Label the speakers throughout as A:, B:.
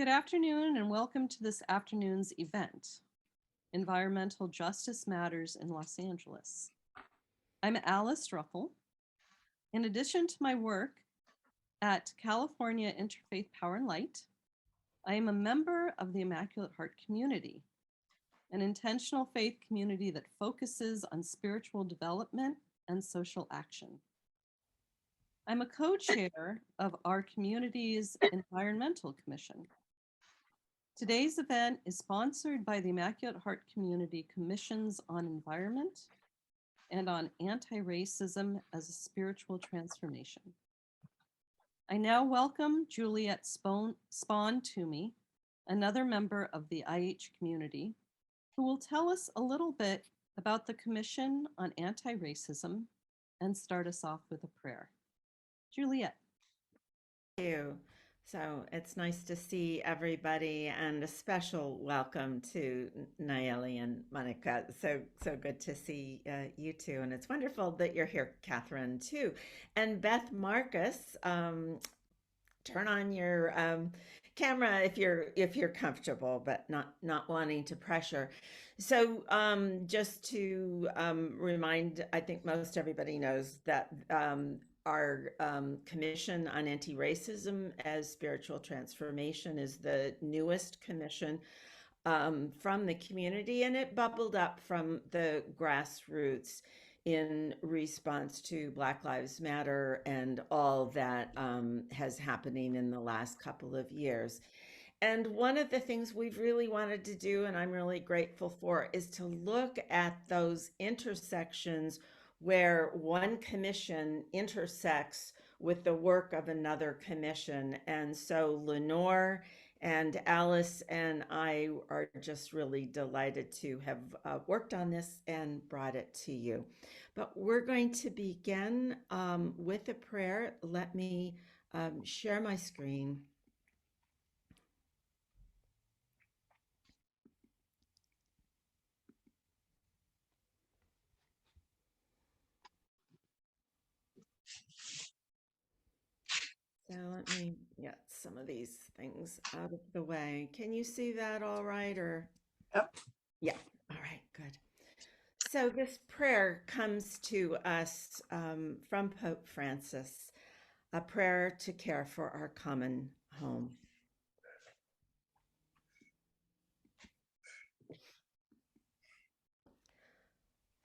A: Good afternoon and welcome to this afternoon's event, Environmental Justice Matters in Los Angeles. I'm Alice Ruffle. In addition to my work at California Interfaith Power and Light, I am a member of the Immaculate Heart community, an intentional faith community that focuses on spiritual development and social action. I'm a co-chair of our community's Environmental Commission. Today's event is sponsored by the Immaculate Heart Community Commissions on Environment and on Anti-Racism as a Spiritual Transformation. I now welcome Juliette Spawn Toomey, another member of the IH community, who will tell us a little bit about the Commission on Anti-Racism and start us off with a prayer. Juliette.
B: Thank you. So it's nice to see everybody, and a special welcome to Naelli and Monica. So good to see you two, and it's wonderful that you're here, Catherine, too. And Beth Marcus, turn on your camera if you're comfortable, but not wanting to pressure. So just to remind, I think most everybody knows that our Commission on Anti-Racism as Spiritual Transformation is the newest commission from the community, and it bubbled up from the grassroots in response to Black Lives Matter and all that has happening in the last couple of years. And one of the things we've really wanted to do, and I'm really grateful for, is to look at those intersections where one commission intersects with the work of another commission. And so Lenore and Alice and I are just really delighted to have worked on this and brought it to you. But we're going to begin with a prayer. Let me share my screen. So let me get some of these things out of the way. Can you see that all right? Or
C: Yep.
B: Yeah. All right, good. So this prayer comes to us from Pope Francis, a prayer to care for our common home.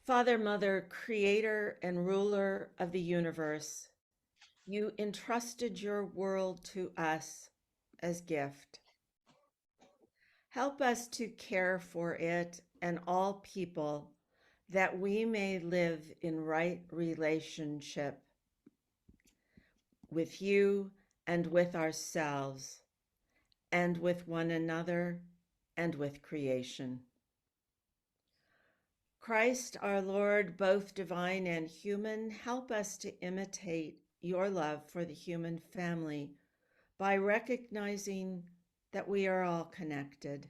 B: Father, Mother, creator and ruler of the universe, you entrusted your world to us as gift. Help us to care for it and all people, that we may live in right relationship with you and with ourselves, and with one another and with creation. Christ our Lord, both divine and human, help us to imitate your love for the human family by recognizing that we are all connected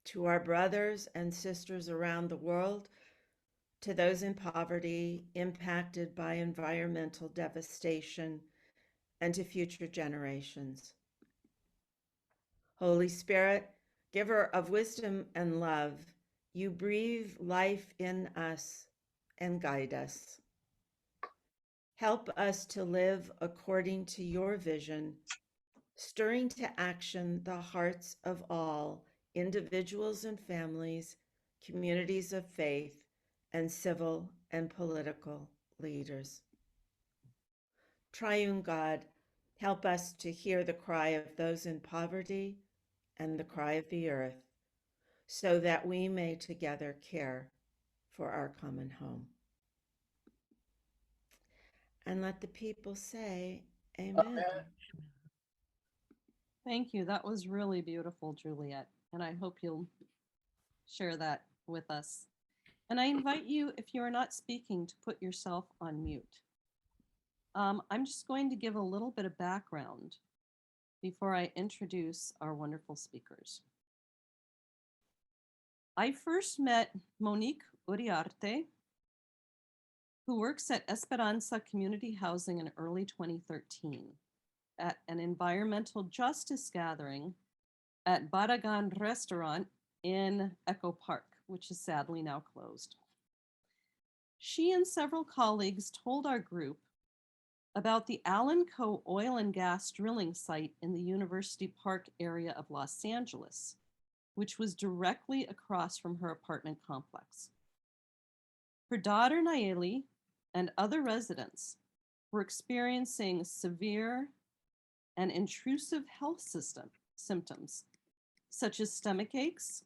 B: to our brothers and sisters around the world, to those in poverty impacted by environmental devastation, and to future generations. Holy Spirit, giver of wisdom and love, you breathe life in us and guide us. Help us to live according to your vision, stirring to action the hearts of all, individuals and families, communities of faith, and civil and political leaders. Triune God, help us to hear the cry of those in poverty and the cry of the earth, so that we may together care for our common home. And let the people say, Amen.
C: Amen.
A: Thank you. That was really beautiful, Juliette. And I hope you'll share that with us. And I invite you, if you are not speaking, to put yourself on mute. I'm just going to give a little bit of background before I introduce our wonderful speakers. I first met Monic Uriarte, who works at Esperanza Community Housing in early 2013 at an environmental justice gathering at Baragan Restaurant in Echo Park, which is sadly now closed. She and several colleagues told our group about the Allenco oil and gas drilling site in the University Park area of Los Angeles, which was directly across from her apartment complex. Her daughter Naelli and other residents were experiencing severe and intrusive health symptoms, such as stomach aches,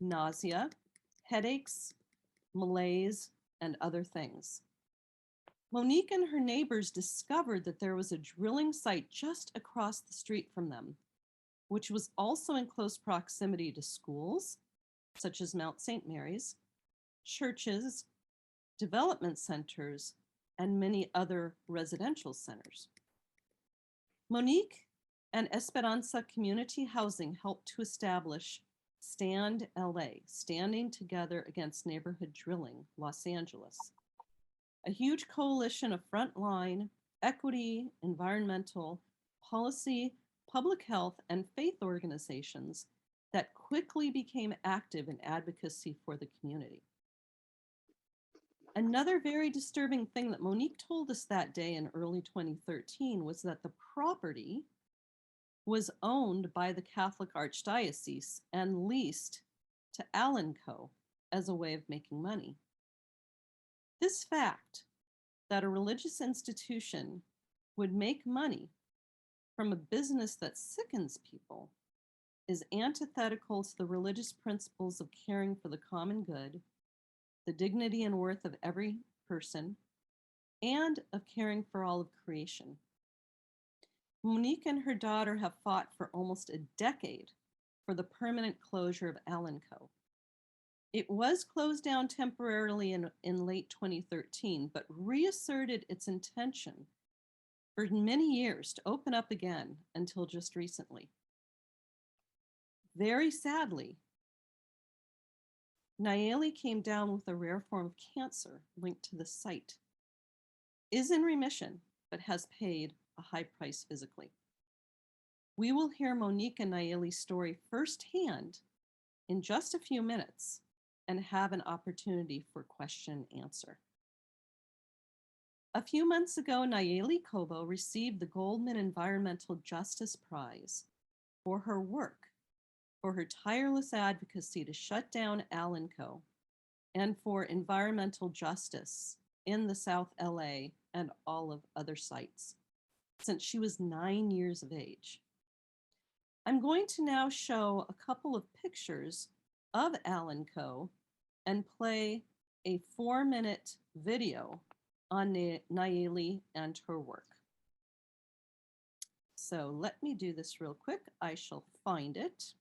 A: nausea, headaches, malaise, and other things. Monique and her neighbors discovered that there was a drilling site just across the street from them, which was also in close proximity to schools, such as Mount St. Mary's, churches, development centers, and many other residential centers. Monique and Esperanza Community Housing helped to establish Stand LA, Standing Together Against Neighborhood Drilling, Los Angeles, a huge coalition of frontline, equity, environmental, policy, public health, and faith organizations that quickly became active in advocacy for the community. Another very disturbing thing that Monique told us that day in early 2013 was that the property was owned by the Catholic Archdiocese and leased to Allenco as a way of making money. This fact that a religious institution would make money from a business that sickens people is antithetical to the religious principles of caring for the common good, the dignity and worth of every person, and of caring for all of creation. Monique and her daughter have fought for almost a decade for the permanent closure of Allenco. It was closed down temporarily in late 2013, but reasserted its intention for many years to open up again until just recently. Very sadly, Naelli came down with a rare form of cancer linked to the site, is in remission, but has paid a high price physically. We will hear Monique and Naelli's story firsthand in just a few minutes and have an opportunity for question and answer. A few months ago, Naelli Cobo received the Goldman Environmental Justice Prize for her work, for her tireless advocacy to shut down Allenco and for environmental justice in the South LA and all of other sites since she was 9 years of age. I'm going to now show a couple of pictures of Allenco and play a 4-minute video on Naelli and her work. So let me do this real quick. I shall find it.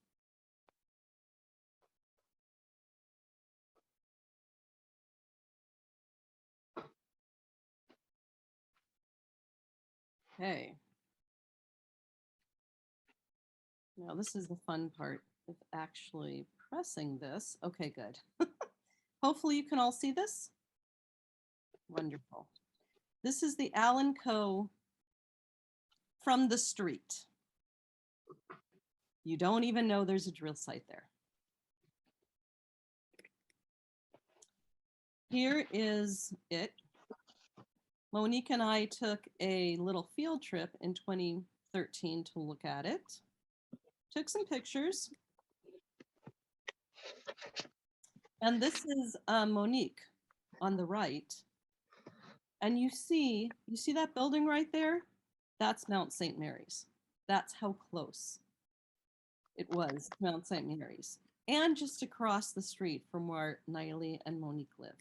A: Okay. Now this is the fun part of actually pressing this. Okay, good. Hopefully you can all see this. Wonderful. This is the Allenco from the street. You don't even know there's a drill site there. Here is it. Monique and I took a little field trip in 2013 to look at it. Took some pictures. And this is Monique on the right. And you see that building right there? That's Mount St. Mary's. That's how close it was to Mount St. Mary's. And just across the street from where Naelli and Monique live.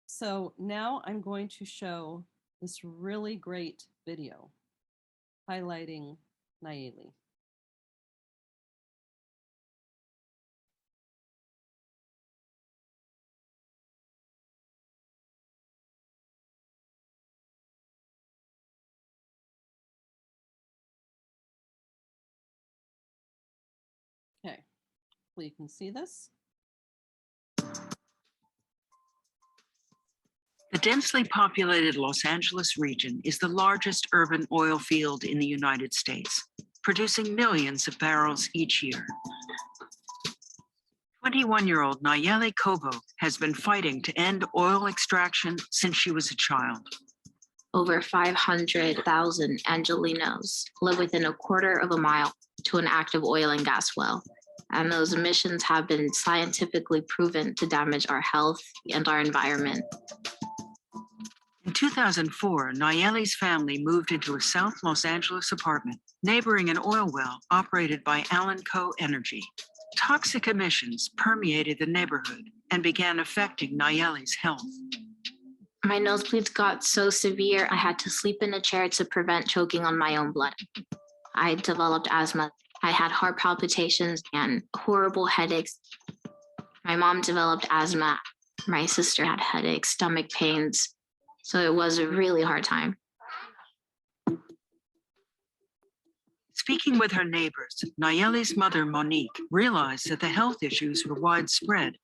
A: So now I'm going to show this really great video highlighting Naelli. Okay, hopefully you can see this.
C: The densely populated Los Angeles region is the largest urban oil field in the United States, producing millions of barrels each year. 21-year-old Naelli Cobo has been fighting to end oil extraction since she was a child.
D: Over 500,000 Angelinos live within a quarter of a mile to an active oil and gas well, and those emissions have been scientifically proven to damage our health and our environment.
C: In 2004, Naelli's family moved into a South Los Angeles apartment neighboring an oil well operated by Allenco Energy. Toxic emissions permeated the neighborhood and began affecting Naelli's health.
D: My nosebleeds got so severe, I had to sleep in a chair to prevent choking on my own blood. I developed asthma. I had heart palpitations and horrible headaches. My mom developed asthma. My sister had headaches, stomach pains. So it was a really hard time.
C: Speaking with her neighbors, Naelli's mother, Monic, realized that the health issues were widespread.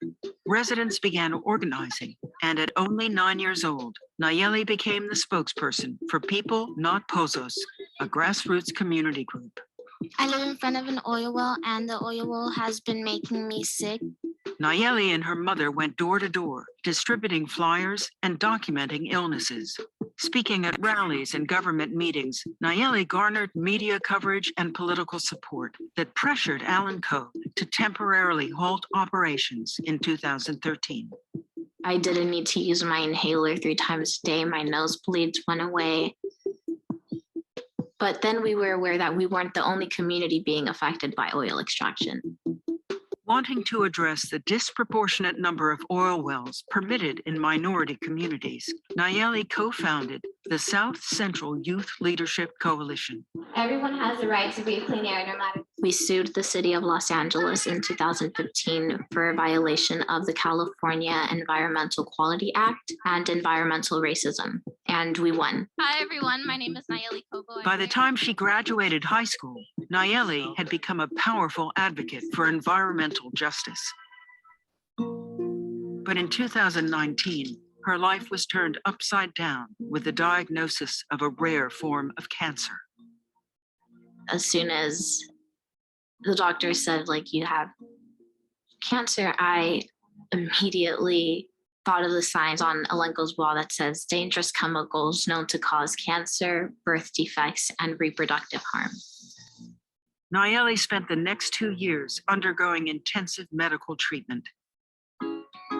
C: Residents began organizing, and at only 9 years old, Naelli became the spokesperson for People Not Pozos, a grassroots community group.
E: I live in front of an oil well, and the oil well has been making me sick.
C: Naelli and her mother went door to door, distributing flyers and documenting illnesses. Speaking at rallies and government meetings, Naelli garnered media coverage and political support that pressured Allenco to temporarily halt operations in 2013.
D: I didn't need to use my inhaler 3 times a day. My nosebleeds went away. But then we were aware that we weren't the only community being affected by oil extraction.
C: Wanting to address the disproportionate number of oil wells permitted in minority communities, Naelli co-founded the South Central Youth Leadership Coalition.
E: Everyone has the right to breathe clean air no matter.
D: We sued the city of Los Angeles in 2015 for a violation of the California Environmental Quality Act and environmental racism, and we won.
E: Hi, everyone. My name is Naelli Cobo.
C: By the time she graduated high school, Naelli had become a powerful advocate for environmental justice. But in 2019, her life was turned upside down with the diagnosis of a rare form of cancer.
D: As soon as the doctor said, you have cancer, I immediately thought of the signs on Allenco's wall that says dangerous chemicals known to cause cancer, birth defects, and reproductive harm.
C: Naelli spent the next 2 years undergoing intensive medical treatment.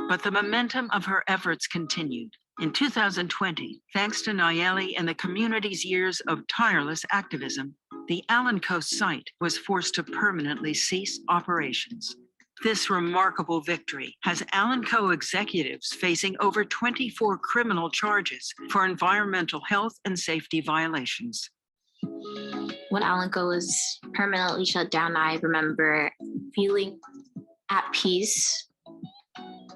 C: But the momentum of her efforts continued. In 2020, thanks to Naelli and the community's years of tireless activism, the Allenco Site was forced to permanently cease operations. This remarkable victory has Allenco executives facing over 24 criminal charges for environmental health and safety violations.
D: When Allenco was permanently shut down, I remember feeling at peace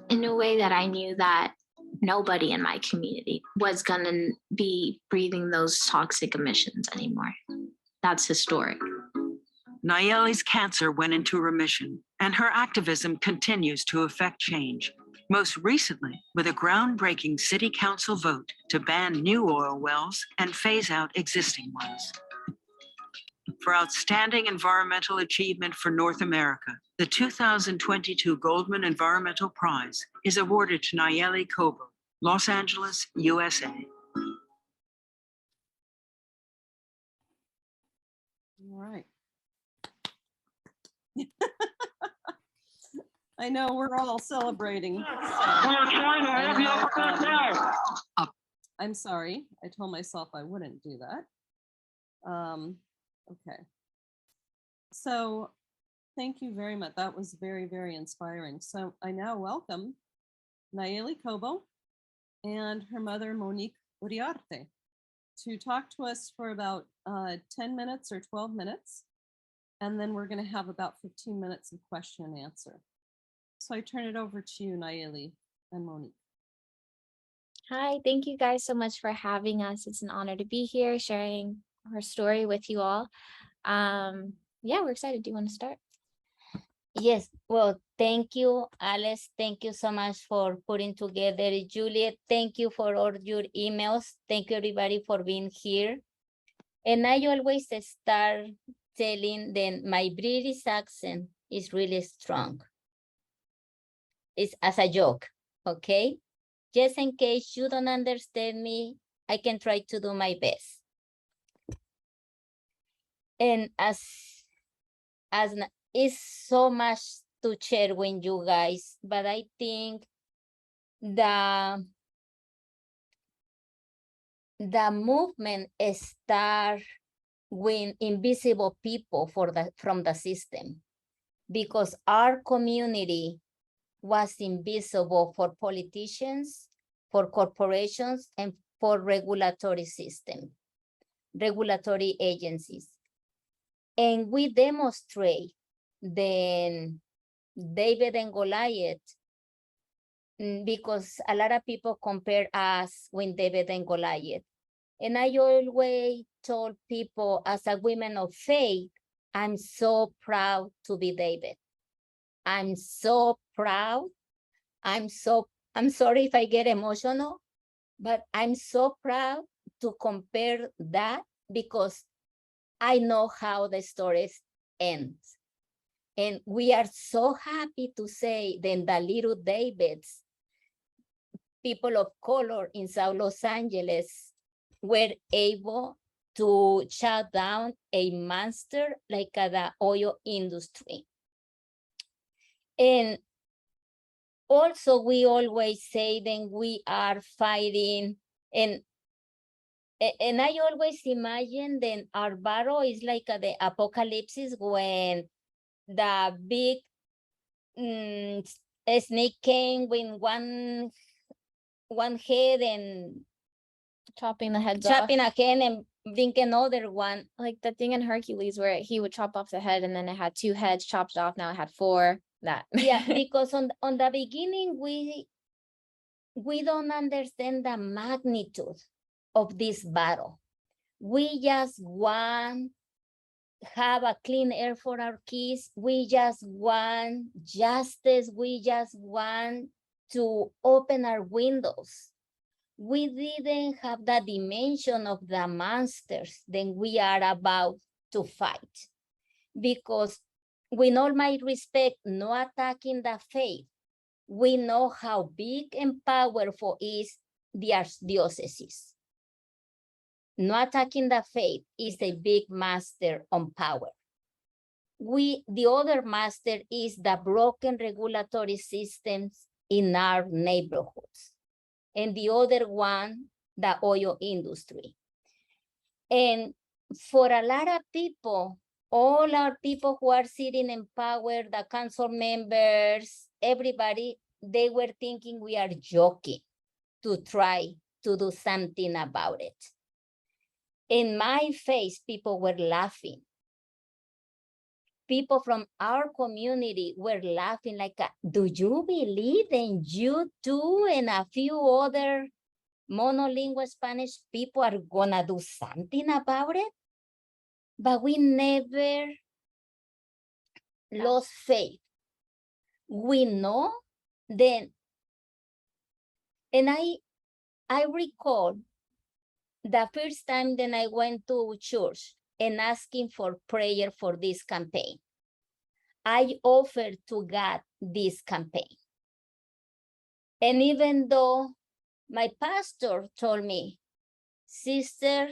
D: in a way that I knew that nobody in my community was going to be breathing those toxic emissions anymore. That's historic.
C: Naelli's cancer went into remission, and her activism continues to affect change, most recently with a groundbreaking city council vote to ban new oil wells and phase out existing ones. For outstanding environmental achievement for North America, the 2022 Goldman Environmental Prize is awarded to Naelli Cobo, Los Angeles, USA.
A: All right. I know we're all celebrating. I'm sorry. I told myself I wouldn't do that. Okay. So thank you very much. That was very, very inspiring. So I now welcome Naelli Cobo and her mother, Monic Uriarte, to talk to us for about 10 minutes or 12 minutes. And then we're going to have about 15 minutes of question and answer. So I turn it over to you, Naelli and Monic.
F: Hi, thank you guys so much for having us. It's an honor to be here sharing her story with you all. Yeah, we're excited. Do you want to start?
G: Yes, well, Thank you, Alice. Thank you so much for putting together. Juliet, thank you for all your emails. Thank you, everybody, for being here. And I always start telling them my British accent is really strong. It's as a joke, okay? Just in case you don't understand me, I can try to do my best. And it's so much to share with you guys, but I think the movement start with invisible people from the system, because our community was invisible for politicians, for corporations, and for regulatory agencies. And we demonstrate then David and Goliath, because a lot of people compare us with David and Goliath. And I always told people, as a woman of faith, I'm so proud to be David. I'm so proud. I'm sorry if I get emotional, but I'm so proud to compare that, because I know how the stories end. And we are so happy to say that the little Davids, people of color in South Los Angeles, were able to shut down a monster like the oil industry. And also, we always say that we are fighting, and I always imagine that our battle is like the apocalypse, when the big snake came with one head and
F: Chopping the heads
G: chopping
F: off.
G: a head and bring another one.
F: Like the thing in Hercules where he would chop off the head and then it had 2 heads chopped off. Now it had 4. That.
G: Yeah, because on the beginning, we don't understand the magnitude of this battle. We just want have a clean air for our kids. We just want justice. We just want to open our windows. We didn't have the dimension of the monsters that we are about to fight, because with all my respect, no attacking the faith, we know how big and powerful is the archdiocese. No attacking the faith is a big master on power. The other master is the broken regulatory systems in our neighborhoods. And the other one, the oil industry. And for a lot of people, all our people who are sitting in power, the council members, everybody, they were thinking we are joking to try to do something about it. In my face, people were laughing. People from our community were laughing like, do you believe that you two and a few other monolingual Spanish people are gonna do something about it? But we never lost faith. We know then, and I recall the first time that I went to church and asking for prayer for this campaign. I offered to God this campaign. And even though my pastor told me, sister,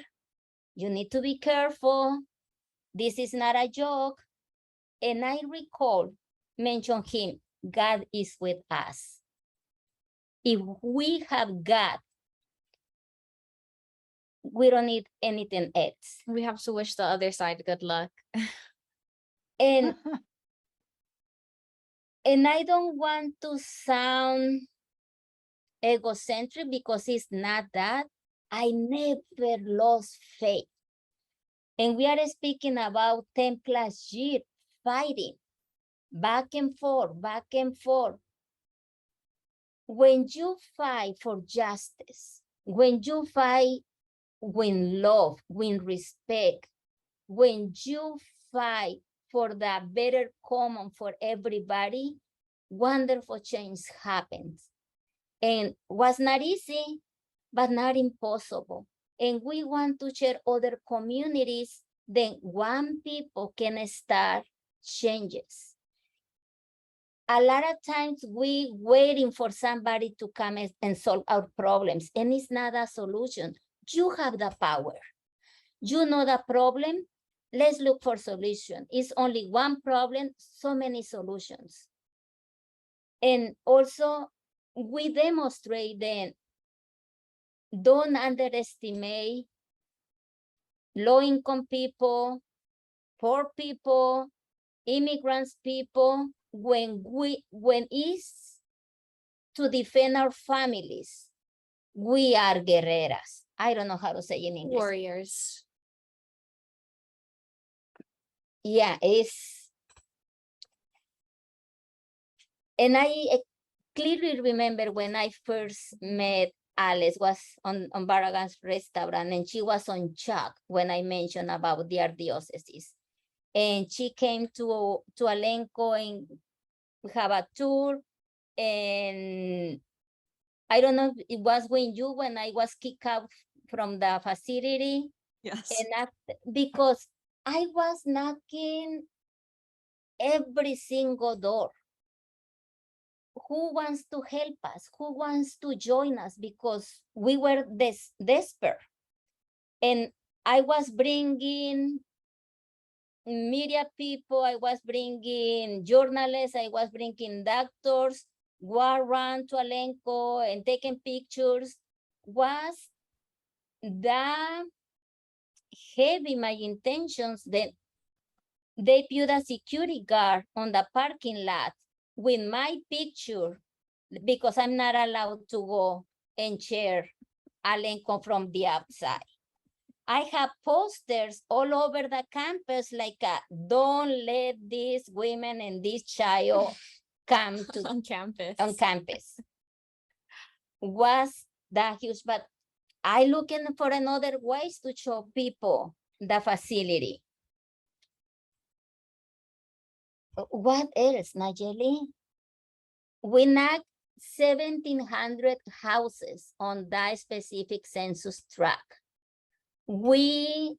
G: you need to be careful. This is not a joke. And I recall mention him, God is with us. If we have God, we don't need anything else.
F: We have to wish the other side good luck.
G: And I don't want to sound egocentric, because it's not that. I never lost faith. And we are speaking about 10 plus years fighting, back and forth, back and forth. When you fight for justice, when you fight with love, with respect, when you fight for the better common for everybody, wonderful change happens. And was not easy, but not impossible. And we want to share other communities, then one people can start changes. A lot of times we waiting for somebody to come and solve our problems, and it's not a solution. You have the power. You know the problem. Let's look for solution. It's only one problem, so many solutions. And also, we demonstrate then, don't underestimate low-income people, poor people, immigrants people, when it's to defend our families, we are guerreras. I don't know how to say in English.
F: Warriors.
G: Yeah, and I clearly remember when I first met Alice was on Barragan's restaurant, and she was on shock when I mentioned about the archdiocese. And she came to Allenco, and we have a tour. And I don't know if it was when I was kicked out from the facility.
A: Yes.
G: And because I was knocking every single door. Who wants to help us? Who wants to join us? Because we were desperate. And I was bringing media people, I was bringing journalists, I was bringing doctors, go around to Allenco and taking pictures. Was that heavy my intentions? Then they put a security guard on the parking lot with my picture, because I'm not allowed to go and share Allenco from the outside. I have posters all over the campus like, don't let these women and this child come to
F: On campus.
G: on campus. Was that huge, but I looking for another ways to show people the facility. What else, Naelli? We knocked 1,700 houses on that specific census tract. We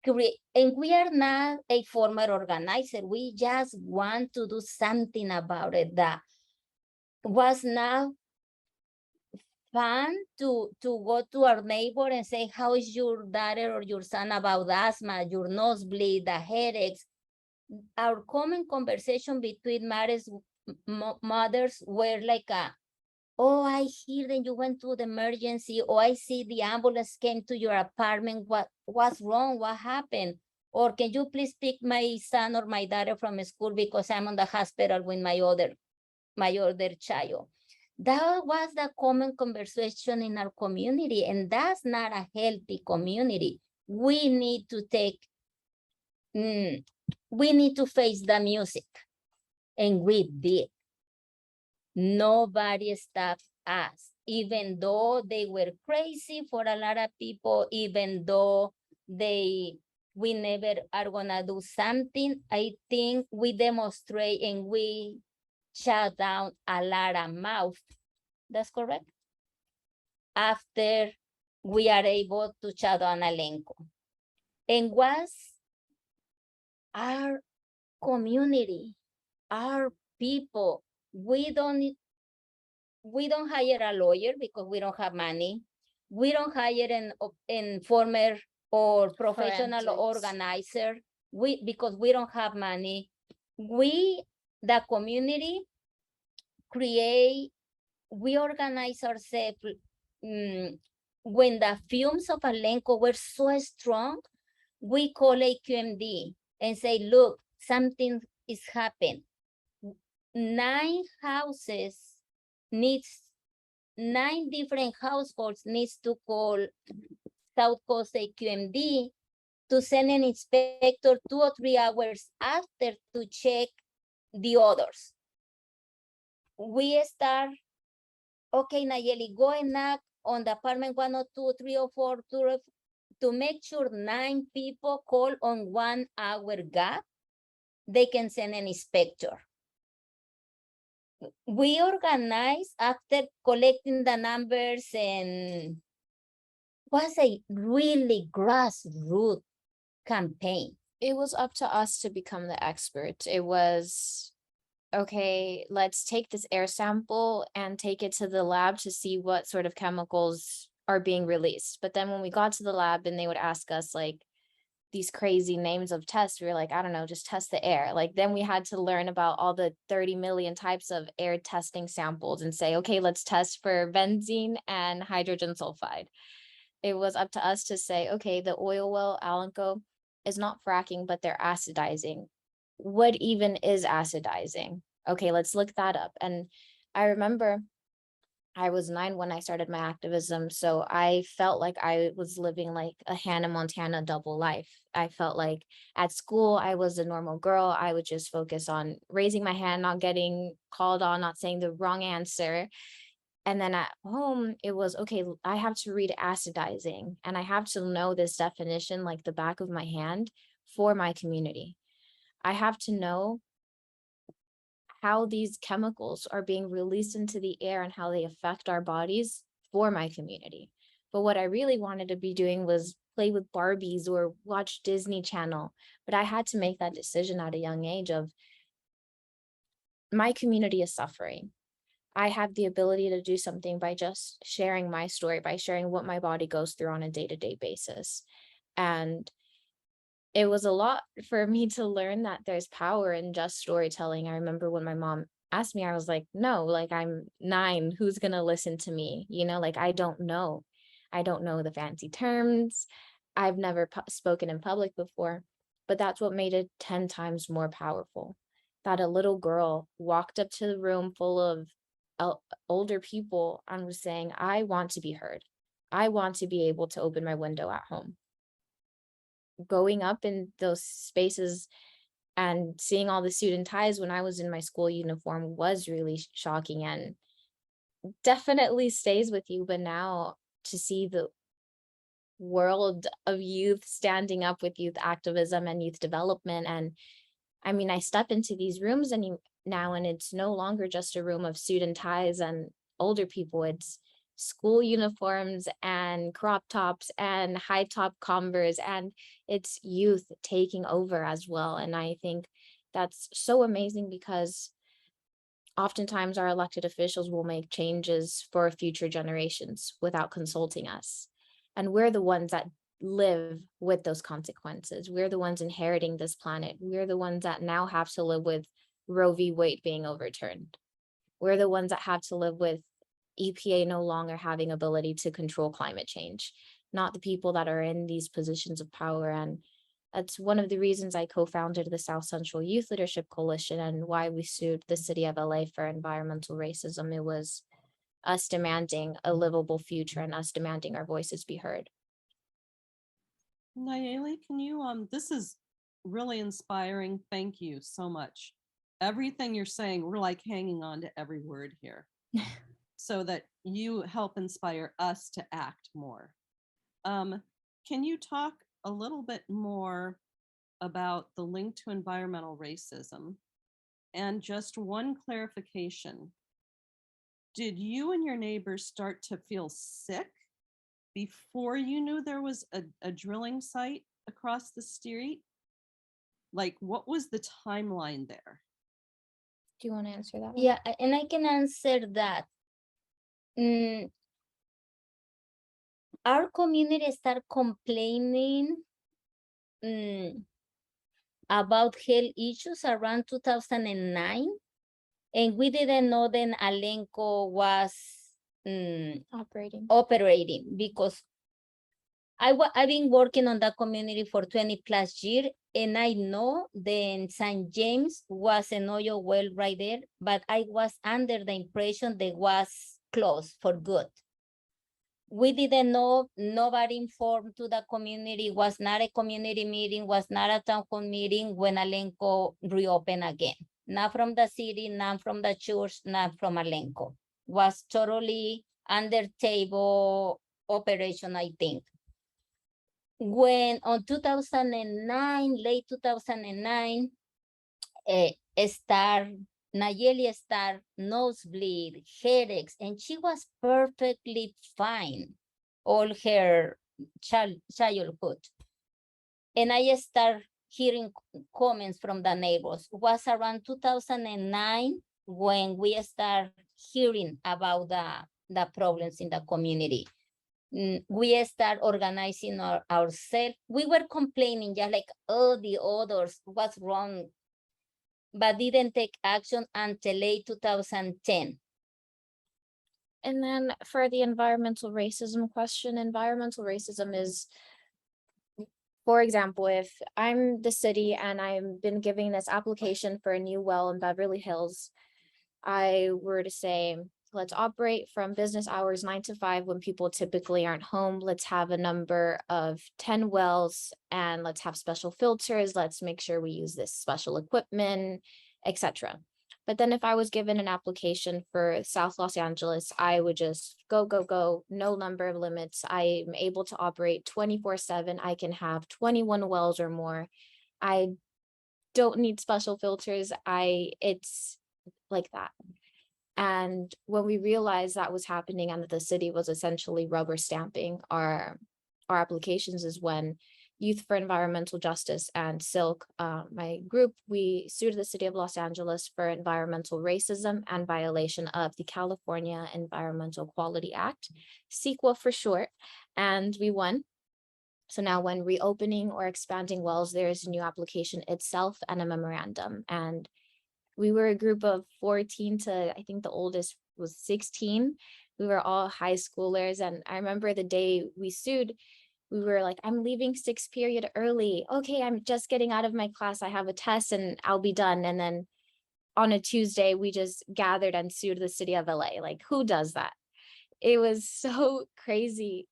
G: are not a former organizer. We just want to do something about it. That was now fun to go to our neighbor and say, how is your daughter or your son about asthma, your nosebleed, the headaches? Our common conversation between mothers were like, oh, I hear that you went to the emergency, or I see the ambulance came to your apartment. What's wrong? What happened? Or can you please pick my son or my daughter from school because I'm on the hospital with my other child? That was the common conversation in our community, and that's not a healthy community. We need to face the music, and we did. Nobody stopped us, even though they were crazy for a lot of people, even though we never are gonna do something. I think we demonstrate and we shut down a lot of mouth. That's correct. After we are able to shut down Allenco. And was our community, our people. We don't hire a lawyer because we don't have money. We don't hire an former or professional
F: Forensics.
G: organizer because we don't have money. We, the community, we organize ourselves. When the fumes of Allenco were so strong, we call AQMD and say, look, something is happening. 9 different households needs to call South Coast AQMD to send an inspector 2 or 3 hours after to check the others. We start, okay, Naelli, go and knock on the apartment 1 or 2, 3 or 4 to make sure 9 people call on 1 hour gap. They can send an inspector. we organized after collecting the numbers, and was a really grassroots campaign.
F: It was up to us to become the expert. It was, okay, let's take this air sample and take it to the lab to see what sort of chemicals are being released. But then when we got to the lab and they would ask us like these crazy names of tests, we were like, I don't know, just test the air. Like then we had to learn about all the 30 million types of air testing samples and say, okay, let's test for benzene and hydrogen sulfide. It was up to us to say, okay, the oil well, Allenco, is not fracking, but they're acidizing. What even is acidizing? Okay, let's look that up. And I remember I was 9 when I started my activism, so I felt like I was living like a Hannah Montana double life. I felt like at school I was a normal girl. I would just focus on raising my hand, not getting called on, not saying the wrong answer. And then at home, it was, okay, I have to read acidizing and I have to know this definition like the back of my hand for my community. I have to know how these chemicals are being released into the air and how they affect our bodies for my community. But what I really wanted to be doing was play with Barbies or watch Disney Channel. But I had to make that decision at a young age of my community is suffering. I have the ability to do something by just sharing my story, by sharing what my body goes through on a day-to-day basis. And it was a lot for me to learn that there's power in just storytelling. I remember when my mom asked me, I was like, no, like I'm 9, who's gonna listen to me? You know, like I don't know the fancy terms. I've never spoken in public before, but that's what made it 10 times more powerful. That a little girl walked up to the room full of older people and was saying, I want to be heard. I want to be able to open my window at home. Going up in those spaces and seeing all the suit and ties when I was in my school uniform was really shocking and definitely stays with you. But now to see the world of youth standing up with youth activism and youth development, and I mean, I step into these rooms and now, and it's no longer just a room of suit and ties and older people. It's school uniforms and crop tops and high top Converse, and it's youth taking over as well. And I think that's so amazing because oftentimes our elected officials will make changes for future generations without consulting us. And we're the ones that live with those consequences. We're the ones inheriting this planet. We're the ones that now have to live with Roe v. Wade being overturned. We're the ones that have to live with EPA no longer having ability to control climate change, not the people that are in these positions of power. And that's one of the reasons I co-founded the South Central Youth Leadership Coalition and why we sued the city of LA for environmental racism. It was us demanding a livable future and us demanding our voices be heard.
A: Naelli, can you, this is really inspiring. Thank you so much. Everything you're saying, we're like hanging on to every word here so that you help inspire us to act more. Can you talk a little bit more about the link to environmental racism? And just one clarification. Did you and your neighbors start to feel sick before you knew there was a drilling site across the street? Like, what was the timeline there?
F: Do you want to answer that one?
G: Yeah, and I can answer that. Our community started complaining about health issues around 2009, and we didn't know then Allenco was operating because I've been working on that community for 20 plus years, and I know then St. James was an oil well right there, but I was under the impression that was closed for good. We didn't know, nobody informed to the community, was not a community meeting, was not a town hall meeting when Allenco reopened again. Not from the city, not from the church, not from Allenco. Was totally under table operation, I think. When on 2009, late 2009, start Naelli started nosebleed, headaches, and she was perfectly fine all her childhood. And I start hearing comments from the neighbors. It was around 2009 when we start hearing about the problems in the community. We start organizing ourselves. We were complaining just like, oh, the others, what's wrong? But didn't take action until late 2010.
F: And then for the environmental racism question, environmental racism is, for example, if I'm the city and I've been giving this application for a new well in Beverly Hills, I were to say, let's operate from business hours 9 to 5 when people typically aren't home. Let's have a number of 10 wells and let's have special filters. Let's make sure we use this special equipment, etc. But then if I was given an application for South Los Angeles, I would just go, no number of limits. I'm able to operate 24/7. I can have 21 wells or more. I don't need special filters. It's like that. And when we realized that was happening and that the city was essentially rubber stamping our applications is when Youth for Environmental Justice and Silk, my group, we sued the city of Los Angeles for environmental racism and violation of the California Environmental Quality Act, CEQA for short, and we won. So now when reopening or expanding wells, there is a new application itself and a memorandum. And we were a group of 14 to, I think the oldest was 16. We were all high schoolers. And I remember the day we sued, we were like, I'm leaving 6th period early. Okay, I'm just getting out of my class. I have a test and I'll be done. And then on a Tuesday, we just gathered and sued the city of LA. Like, who does that? It was so crazy.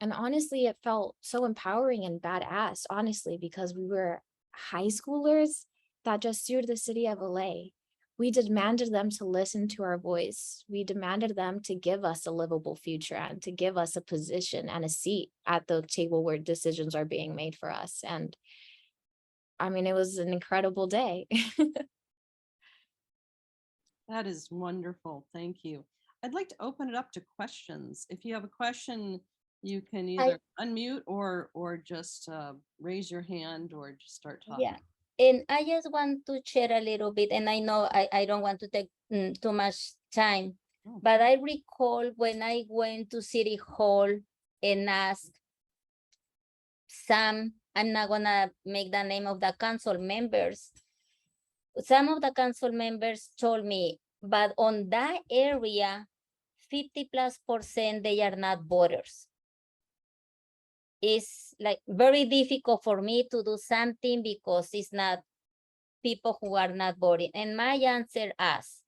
F: And honestly, it felt so empowering and badass, honestly, because we were high schoolers that just sued the city of LA. We demanded them to listen to our voice. We demanded them to give us a livable future and to give us a position and a seat at the table where decisions are being made for us. And I mean, it was an incredible day.
A: That is wonderful. Thank you. I'd like to open it up to questions. If you have a question, you can either unmute or just raise your hand or just start talking.
G: Yeah. And I just want to share a little bit, and I know I don't want to take too much time, but I recall when I went to City Hall and asked some, I'm not gonna make the name of the council members. Some of the council members told me, but on that area, 50+%, they are not voters. It's like very difficult for me to do something because it's not people who are not voting. And my answer is,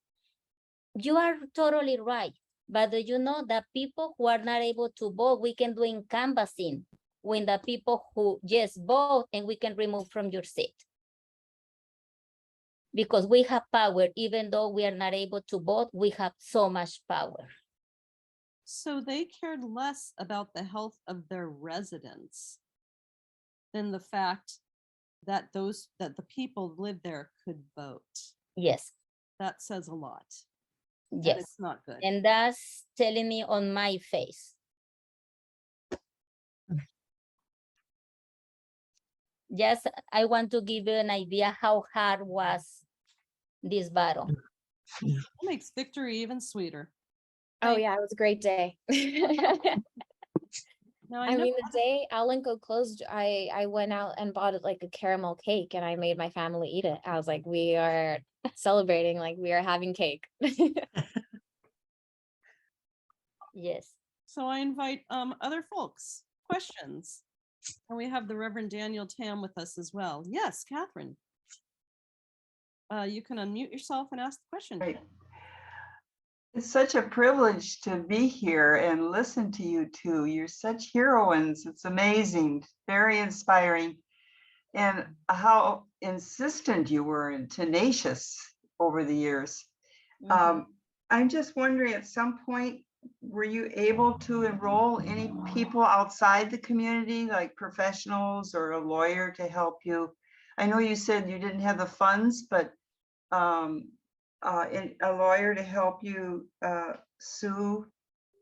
G: you are totally right. But do you know that people who are not able to vote, we can do in canvassing when the people who just vote and we can remove from your seat. Because we have power, even though we are not able to vote, we have so much power.
A: So they cared less about the health of their residents than the fact that the people who live there could vote.
G: Yes.
A: That says a lot.
G: Yes.
A: And it's not good.
G: And that's telling me on my face. Yes, I want to give you an idea how hard was this battle.
A: It makes victory even sweeter.
F: Oh yeah, it was a great day.
A: Now,
F: I mean, the day Allenco closed, I went out and bought like a caramel cake and I made my family eat it. I was like, we are celebrating, like we are having cake.
G: Yes.
A: So I invite other folks, questions. And we have the Reverend Daniel Tam with us as well. Yes, Catherine. You can unmute yourself and ask the question.
H: Right. It's such a privilege to be here and listen to you two. You're such heroines. It's amazing, very inspiring. And how insistent you were and tenacious over the years. I'm just wondering, at some point, were you able to enroll any people outside the community, like professionals or a lawyer to help you? I know you said you didn't have the funds, but a lawyer to help you sue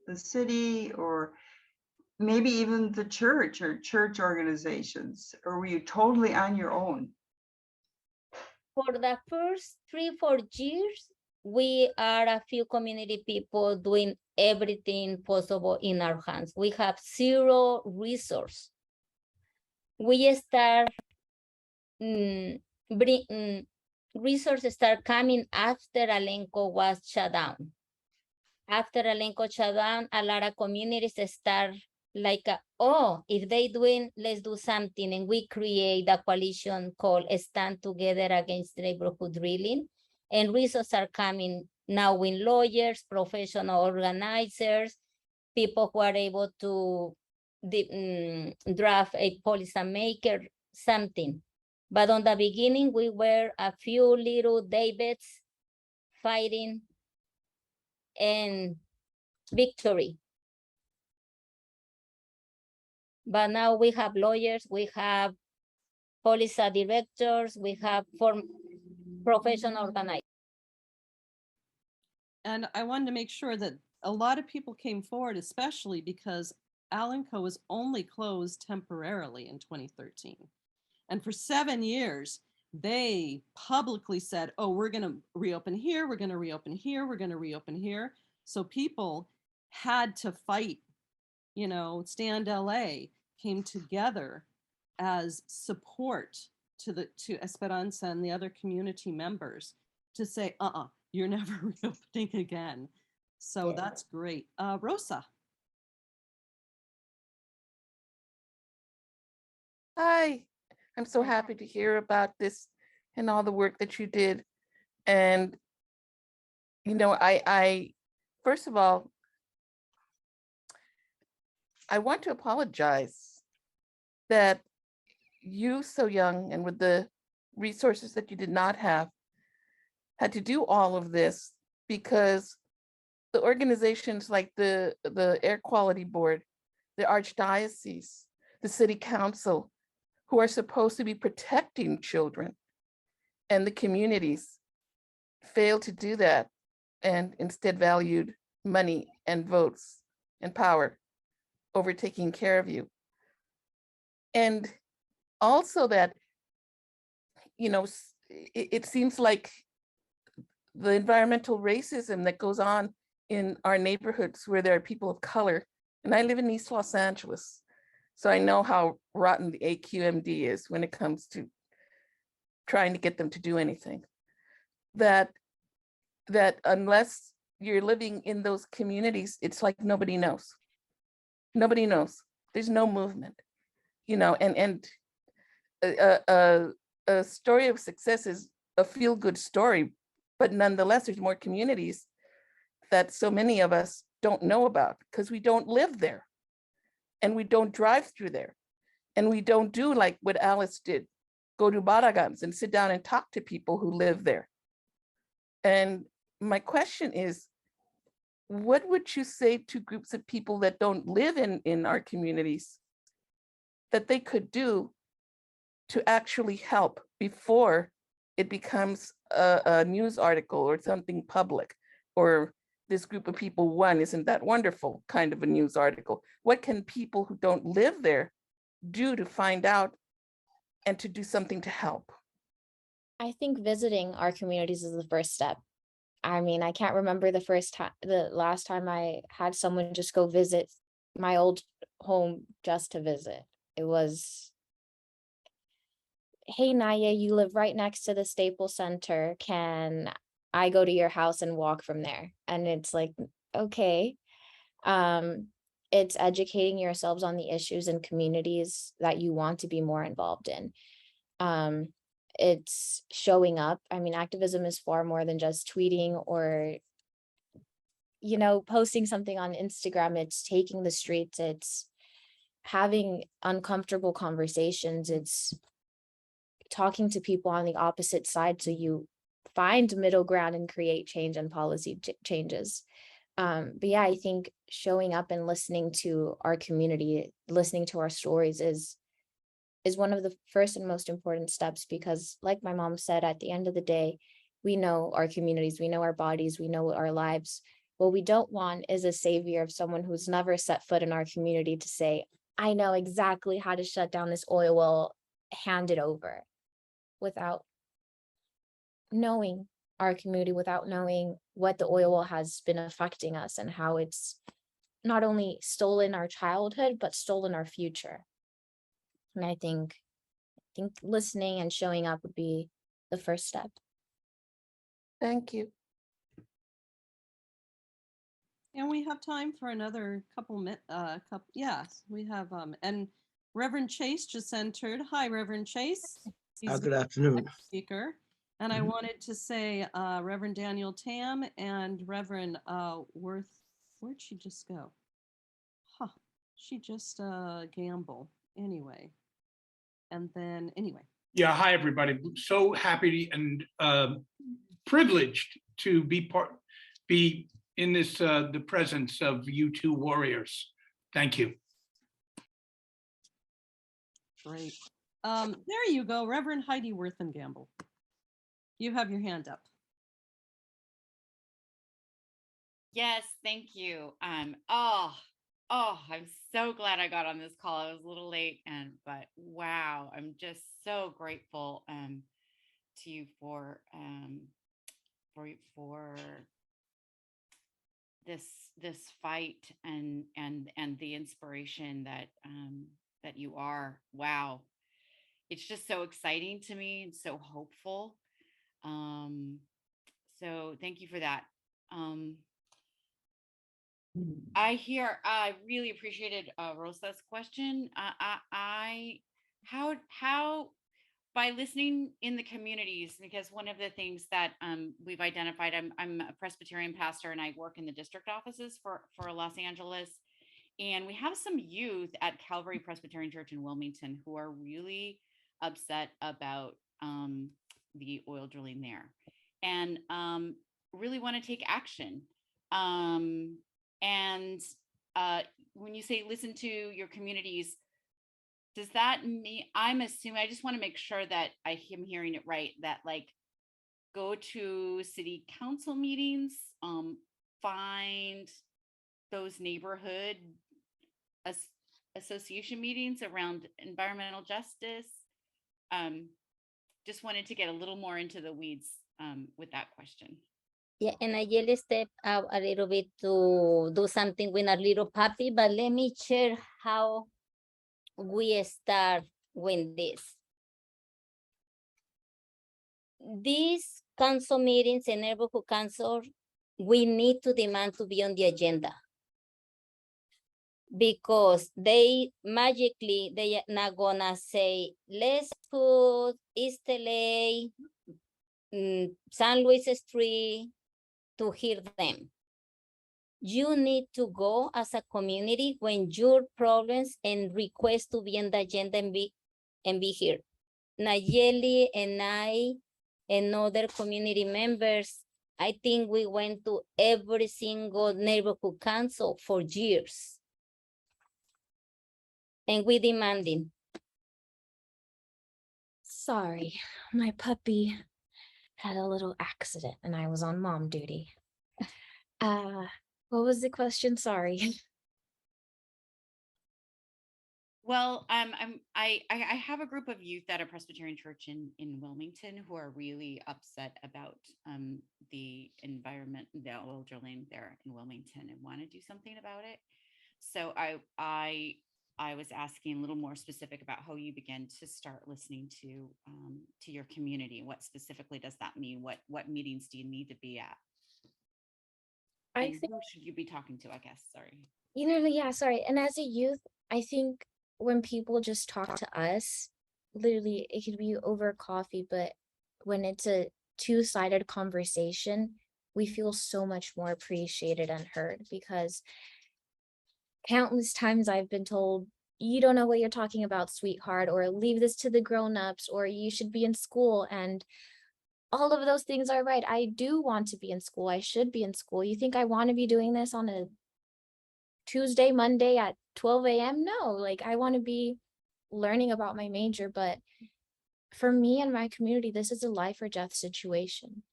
H: the city, or maybe even the church or church organizations, or were you totally on your own?
G: For the first 3-4 years, we are a few community people doing everything possible in our hands. We have zero resource. We start resources start coming after Allenco was shut down. After Allenco shut down, a lot of communities start like, oh, if they doing, let's do something. And we create a coalition called Stand Together Against Neighborhood Drilling. And resources are coming now with lawyers, professional organizers, people who are able to draft a policy maker, something. But on the beginning, we were a few little Davids fighting and victory. But now we have lawyers, we have policy directors, we have professional organizers.
A: And I wanted to make sure that a lot of people came forward, especially because Allenco was only closed temporarily in 2013. And for 7 years, they publicly said, oh, we're going to reopen here, we're going to reopen here, we're going to reopen here. So people had to fight, you know, Stand LA came together as support to Esperanza and the other community members to say, you're never reopening again. So
G: Yeah.
A: that's great. Rosa.
I: Hi, I'm so happy to hear about this and all the work that you did. And, you know, I first of all, I want to apologize that you, so young and with the resources that you did not have, had to do all of this, because the organizations like the Air Quality Board, the Archdiocese, the City Council, who are supposed to be protecting children and the communities, failed to do that and instead valued money and votes and power over taking care of you. And also that, you know, it seems like the environmental racism that goes on in our neighborhoods where there are people of color, and I live in East Los Angeles, so I know how rotten the AQMD is when it comes to trying to get them to do anything. That unless you're living in those communities, it's like nobody knows. Nobody knows. There's no movement, you know, and a story of success is a feel-good story, but nonetheless, there's more communities that so many of us don't know about because we don't live there and we don't drive through there and we don't do like what Alice did, go to Barragans and sit down and talk to people who live there. And my question is, what would you say to groups of people that don't live in our communities that they could do to actually help before it becomes a news article or something public, or this group of people won, isn't that wonderful, kind of a news article? What can people who don't live there do to find out and to do something to help?
F: I think visiting our communities is the first step. I mean, I can't remember the last time I had someone just go visit my old home just to visit. It was, hey, Naya, you live right next to the Staples Center. Can I go to your house and walk from there? And it's like, okay. It's educating yourselves on the issues and communities that you want to be more involved in. It's showing up. I mean, activism is far more than just tweeting or, you know, posting something on Instagram. It's taking the streets. It's having uncomfortable conversations. It's talking to people on the opposite side so you find middle ground and create change and policy changes. But yeah, I think showing up and listening to our community, listening to our stories is one of the first and most important steps, because like my mom said, at the end of the day, We know our communities, we know our bodies, we know our lives. What we don't want is a savior of someone who's never set foot in our community to say, I know exactly how to shut down this oil well, hand it over, without knowing our community, without knowing what the oil well has been affecting us and how it's not only stolen our childhood, but stolen our future. And I think listening and showing up would be the first step.
I: Thank you.
A: And we have time for another yes, we have, and Reverend Chase just entered. Hi, Reverend Chase. He's
J: Good
A: the
J: afternoon.
A: next speaker. And I wanted to say, Reverend Daniel Tam and Reverend where'd she just go? Huh, she just gamble anyway. And then, anyway.
K: Yeah, hi, everybody. So happy and privileged to be in this the presence of you two warriors. Thank you.
A: Great. There you go, Reverend Heidi Worthengamble. You have your hand up.
L: Yes, thank you. I'm so glad I got on this call. I was a little late, but wow, I'm just so grateful to you for this fight and the inspiration that you are. Wow, it's just so exciting to me and so hopeful. So thank you for that. I really appreciated Rosa's question. How by listening in the communities, because one of the things that we've identified, I'm a Presbyterian pastor and I work in the district offices for Los Angeles. And we have some youth at Calvary Presbyterian Church in Wilmington who are really upset about the oil drilling there and really want to take action. And when you say listen to your communities, does that mean, I'm assuming, I just want to make sure that I am hearing it right, that like go to city council meetings, find those neighborhood association meetings around environmental justice. Just wanted to get a little more into the weeds with that question.
G: Yeah, and I will step out a little bit to do something with a little puppy, but let me share how we start with this. These council meetings and neighborhood council, we need to demand to be on the agenda. Because they are not gonna say, let's put East LA, San Luis Street, to hear them. You need to go as a community when your problems and requests to be on the agenda and be here. Naelli and I and other community members, I think we went to every single neighborhood council for years. And we demanding.
F: Sorry, my puppy had a little accident and I was on mom duty. What was the question? Sorry.
L: Well, I have a group of youth at a Presbyterian church in Wilmington who are really upset about the environment, the oil drilling there in Wilmington, and want to do something about it. So I was asking a little more specific about how you began to start listening to your community. What specifically does that mean? What meetings do you need to be at?
F: I
L: And
F: think,
L: who should you be talking to, I guess? Sorry.
F: yeah, sorry. And as a youth, I think when people just talk to us, literally it could be over coffee, but when it's a two-sided conversation, we feel so much more appreciated and heard, because countless times I've been told, you don't know what you're talking about, sweetheart, or leave this to the grown-ups, or you should be in school. And all of those things are right. I do want to be in school. I should be in school. You think I want to be doing this on a Tuesday, Monday at 12 a.m.? No, like I want to be learning about my major. But for me and my community, this is a life or death situation.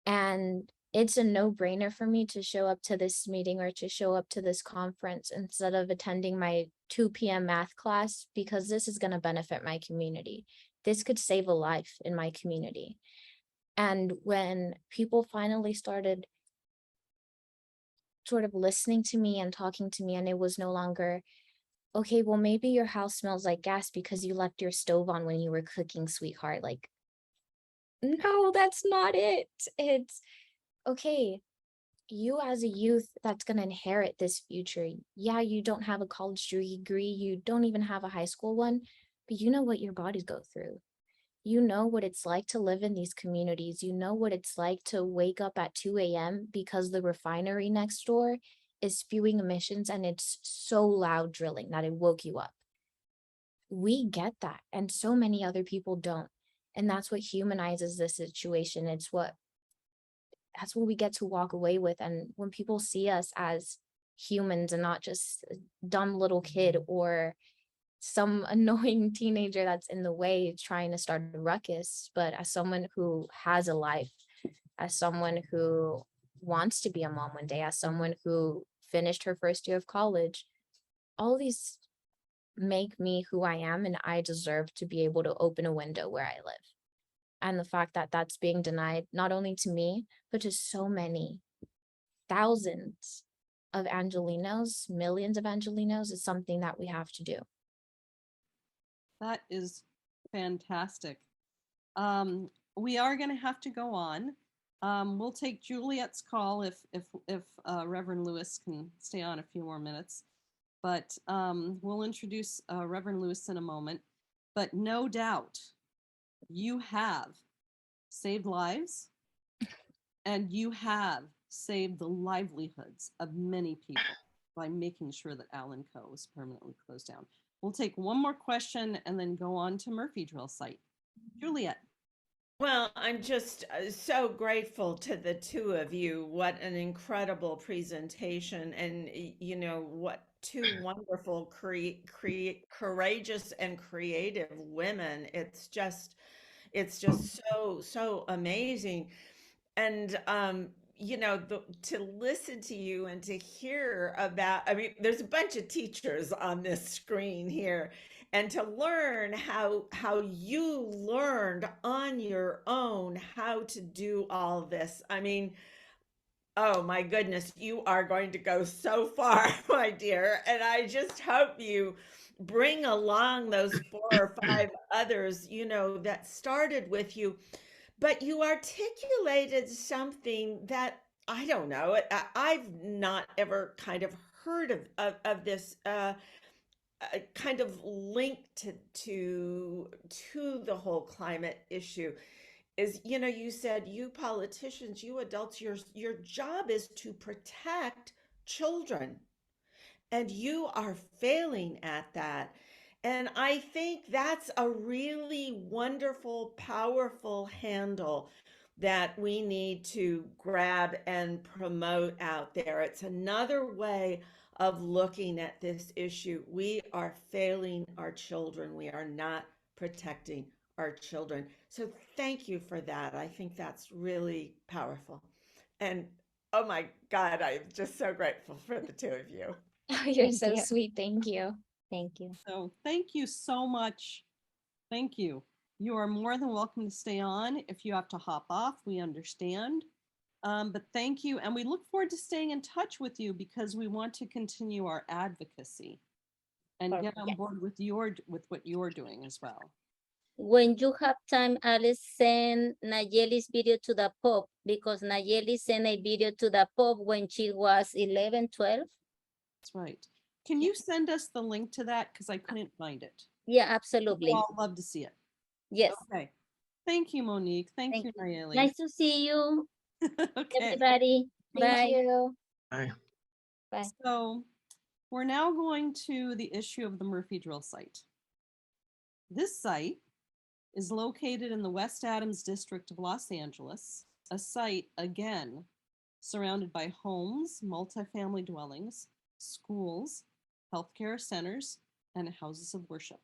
F: And it's a no-brainer for me to show up to this meeting or to show up to this conference instead of attending my 2 p.m. math class, because this is going to benefit my community. This could save a life in my community. And when people finally started sort of listening to me and talking to me, and it was no longer, okay, well, maybe your house smells like gas because you left your stove on when you were cooking, sweetheart. Like, no, that's not it. It's, okay, you as a youth that's going to inherit this future. Yeah, you don't have a college degree, you don't even have a high school one, but you know what your bodies go through. You know what it's like to live in these communities. You know what it's like to wake up at 2 a.m. because the refinery next door is spewing emissions and it's so loud drilling that it woke you up. We get that, and so many other people don't. And that's what humanizes this situation. That's what we get to walk away with. And when people see us as humans and not just a dumb little kid or some annoying teenager that's in the way trying to start a ruckus, but as someone who has a life, as someone who wants to be a mom one day, as someone who finished her first year of college, all these make me who I am, and I deserve to be able to open a window where I live. And the fact that that's being denied, not only to me, but to so many thousands of Angelenos, millions of Angelenos, is something that we have to do.
A: That is fantastic. We are going to have to go on. We'll take Juliet's call if Reverend Lewis can stay on a few more minutes. But we'll introduce Reverend Lewis in a moment. But no doubt, you have saved lives, and you have saved the livelihoods of many people by making sure that Allenco is permanently closed down. We'll take one more question and then go on to Murphy Drill Site. Juliet.
B: Well, I'm just so grateful to the two of you. What an incredible presentation. And, you know, what two wonderful, courageous and creative women. It's just so amazing. And, you know, to listen to you and to hear about, I mean, there's a bunch of teachers on this screen here, and to learn how you learned on your own how to do all this. I mean, oh my goodness, you are going to go so far, my dear. And I just hope you bring along those 4 or 5 others, you know, that started with you. But you articulated something that I don't know. I've not ever kind of heard of this kind of link to the whole climate issue. Is, you know, you said, you politicians, you adults, your job is to protect children, and you are failing at that. And I think that's a really wonderful, powerful handle that we need to grab and promote out there. It's another way of looking at this issue. We are failing our children. We are not protecting our children. So thank you for that. I think that's really powerful. And oh my God, I'm just so grateful for the two of you.
F: You're
G: Thank
F: so
G: you.
F: sweet. Thank you.
G: Thank you.
A: So thank you so much. Thank you. You are more than welcome to stay on. If you have to hop off, we understand. But thank you. And we look forward to staying in touch with you, because we want to continue our advocacy and get
G: Perfect.
A: on board with what you're doing as well.
G: When you have time, Alice, send Naelli's video to the Pope, because Naelli sent a video to the Pope when she was 11, 12.
A: That's right. Can you send us the link to that? Because I couldn't find it.
G: Yeah,
A: We'd
G: absolutely.
A: all love to see it.
G: Yes.
A: Okay. Thank you, Monique. Thank
G: Thank
A: you, Naelli.
G: Nice to see you,
A: Okay.
G: everybody.
F: Thank
G: Bye.
F: you.
I: Bye.
G: Bye.
A: So we're now going to the issue of the Murphy Drill Site. This site is located in the West Adams district of Los Angeles, a site, again, surrounded by homes, multifamily dwellings, schools, healthcare centers, and houses of worship.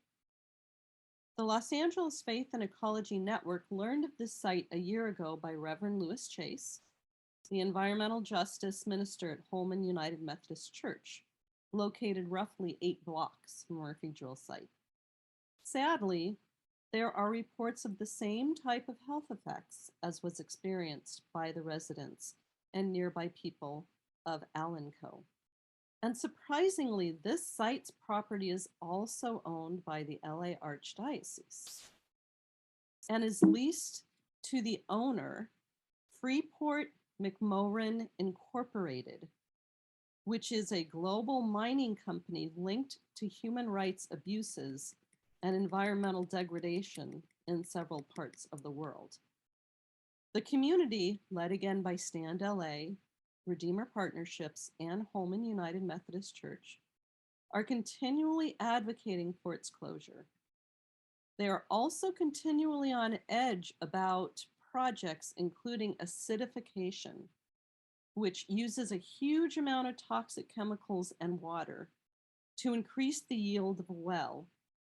A: The Los Angeles Faith and Ecology Network learned of this site a year ago by Reverend Louis Chase, the environmental justice minister at Holman United Methodist Church, located roughly 8 blocks from Murphy Drill Site. Sadly, there are reports of the same type of health effects as was experienced by the residents and nearby people of Allenco. And surprisingly, this site's property is also owned by the LA Archdiocese and is leased to the owner, Freeport McMoran Incorporated, which is a global mining company linked to human rights abuses and environmental degradation in several parts of the world. The community, led again by Stand LA, Redeemer Partnerships, and Holman United Methodist Church, are continually advocating for its closure. They are also continually on edge about projects including acidification, which uses a huge amount of toxic chemicals and water to increase the yield of a well,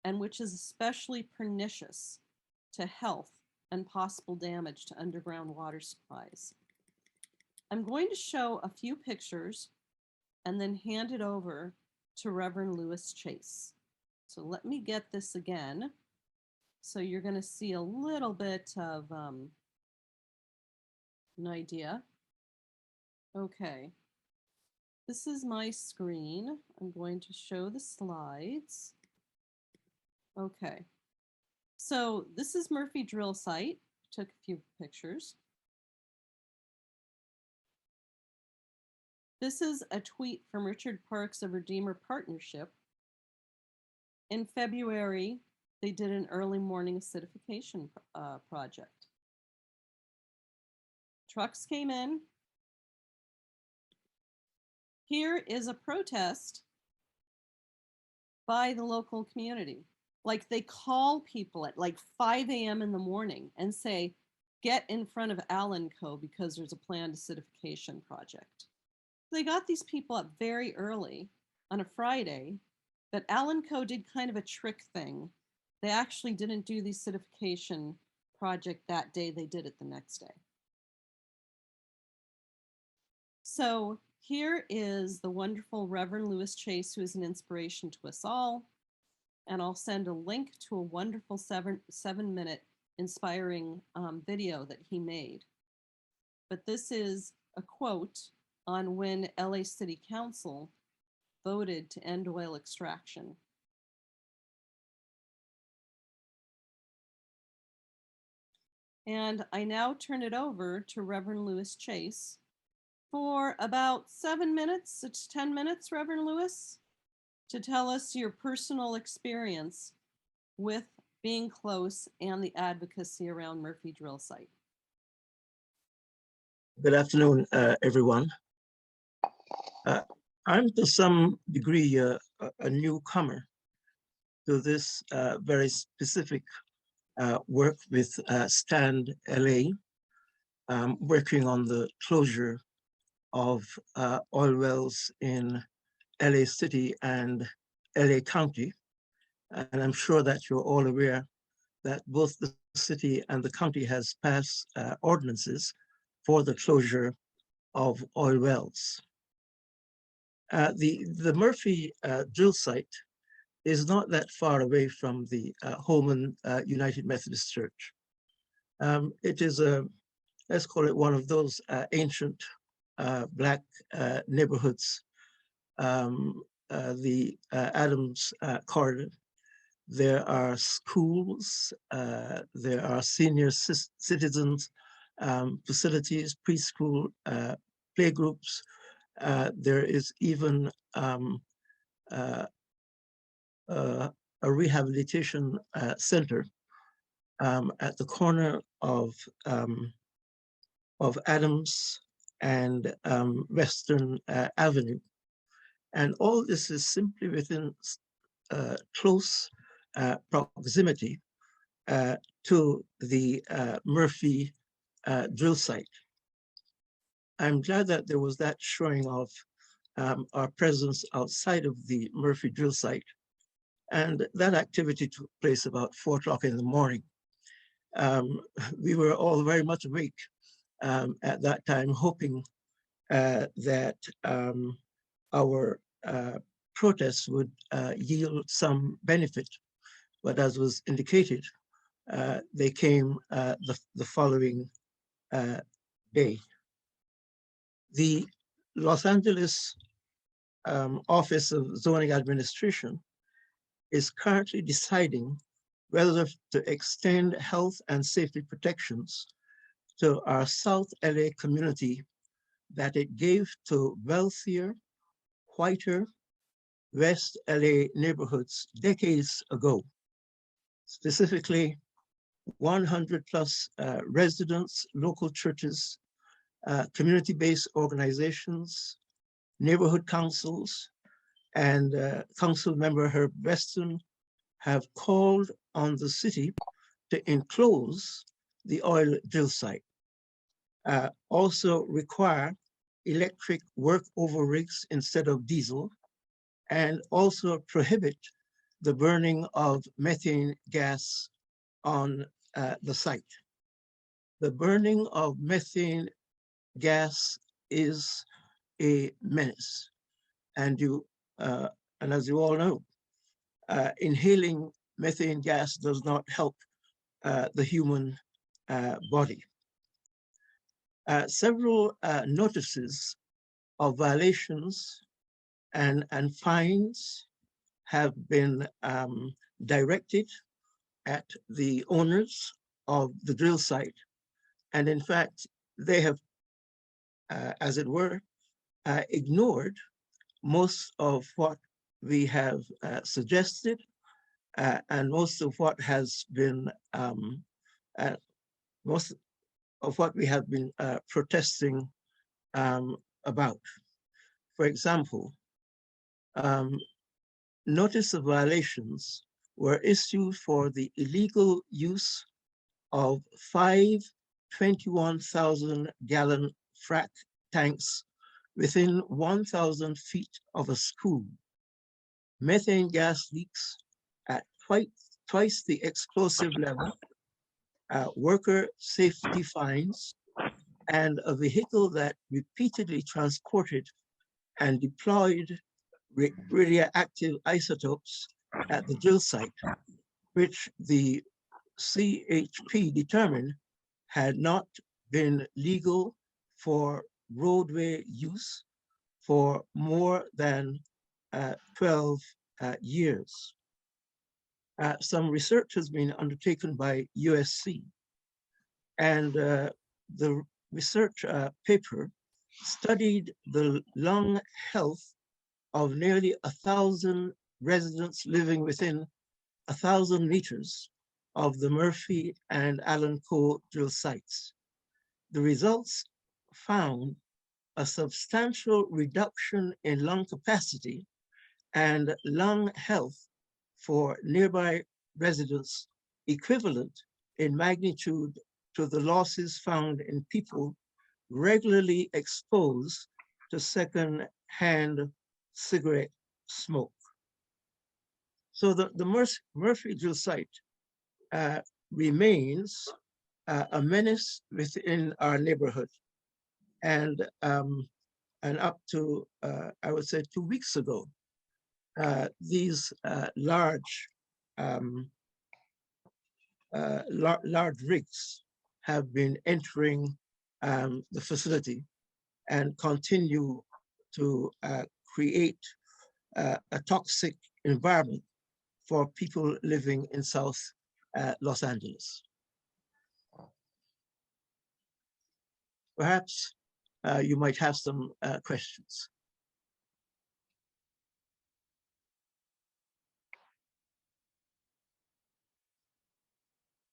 A: and which is especially pernicious to health and possible damage to underground water supplies. I'm going to show a few pictures and then hand it over to Reverend Louis Chase. So let me get this again. So you're going to see a little bit of an idea. Okay. This is my screen. I'm going to show the slides. Okay. So this is Murphy Drill Site. Took a few pictures. This is a tweet from Richard Parks of Redeemer Partnership. In February, they did an early morning acidification project. Trucks came in. Here is a protest by the local community. Like, they call people at like 5 a.m. in the morning and say, get in front of Allenco because there's a planned acidification project. They got these people up very early on a Friday, but Allenco did kind of a trick thing. They actually didn't do the acidification project that day. They did it the next day. So here is the wonderful Reverend Louis Chase, who is an inspiration to us all. And I'll send a link to a wonderful seven-minute inspiring video that he made. But this is a quote on when LA City Council voted to end oil extraction. And I now turn it over to Reverend Louis Chase for about 7 minutes, it's 10 minutes, Reverend Louis, to tell us your personal experience with being close and the advocacy around Murphy Drill Site.
J: Good afternoon, everyone. I'm to some degree a newcomer to this very specific work with Stand LA, working on the closure of oil wells in LA City and LA County. And I'm sure that you're all aware that both the city and the county has passed ordinances for the closure of oil wells. The Murphy drill site is not that far away from the Holman United Methodist Church. It is let's call it one of those ancient Black neighborhoods, the Adams corridor. There are schools, there are senior citizens facilities, preschool, playgroups. There is even a rehabilitation center at the corner of Adams and Western Avenue. And all this is simply within close proximity to the Murphy drill site. I'm glad that there was that showing of our presence outside of the Murphy drill site, And that activity took place about 4 o'clock in the morning. We were all very much awake at that time, hoping that our protests would yield some benefit. But as was indicated, they came the following day. The Los Angeles Office of Zoning Administration is currently deciding whether to extend health and safety protections to our South LA community that it gave to wealthier, whiter West LA neighborhoods decades ago. Specifically, 100 plus residents, local churches, community-based organizations, neighborhood councils, and Council Member Herb Weston have called on the city to enclose the oil drill site. Also require electric workover rigs instead of diesel, and also prohibit the burning of methane gas on the site. The burning of methane gas is a menace, and as you all know, inhaling methane gas does not help the human body. Several notices of violations and fines have been directed at the owners of the drill site. And in fact, they have, as it were, ignored most of what we have suggested and most of what has been, most of what we have been protesting about. For example, notice of violations were issued for the illegal use of 5 21,000-gallon frac tanks within 1,000 feet of a school, methane gas leaks at twice the explosive level, worker safety fines, and a vehicle that repeatedly transported and deployed radioactive isotopes at the drill site, which the CHP determined had not been legal for roadway use for more than 12 years. Some research has been undertaken by USC, and the research paper studied the lung health of nearly 1,000 residents living within 1,000 meters of the Murphy and Allenco drill sites. The results found a substantial reduction in lung capacity and lung health for nearby residents equivalent in magnitude to the losses found in people regularly exposed to second-hand cigarette smoke. So the Murphy drill site remains a menace within our neighborhood. And up to, I would say 2 weeks ago, these large rigs have been entering the facility and continue to create a toxic environment for people living in South Los Angeles. Perhaps you might have some questions.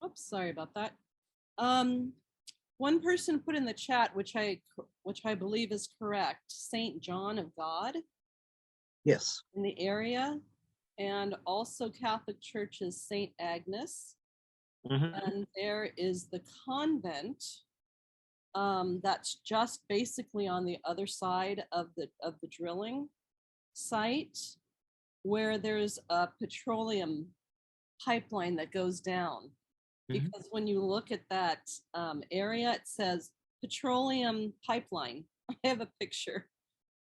A: Oops, sorry about that. One person put in the chat, which I believe is correct, St. John of God.
J: Yes.
A: In the area, and also Catholic Church's St. Agnes. Mm-hmm. And there is the convent that's just basically on the other side of the drilling site. where there's a petroleum pipeline that goes down. Because when you look at that area, it says petroleum pipeline. I have a picture.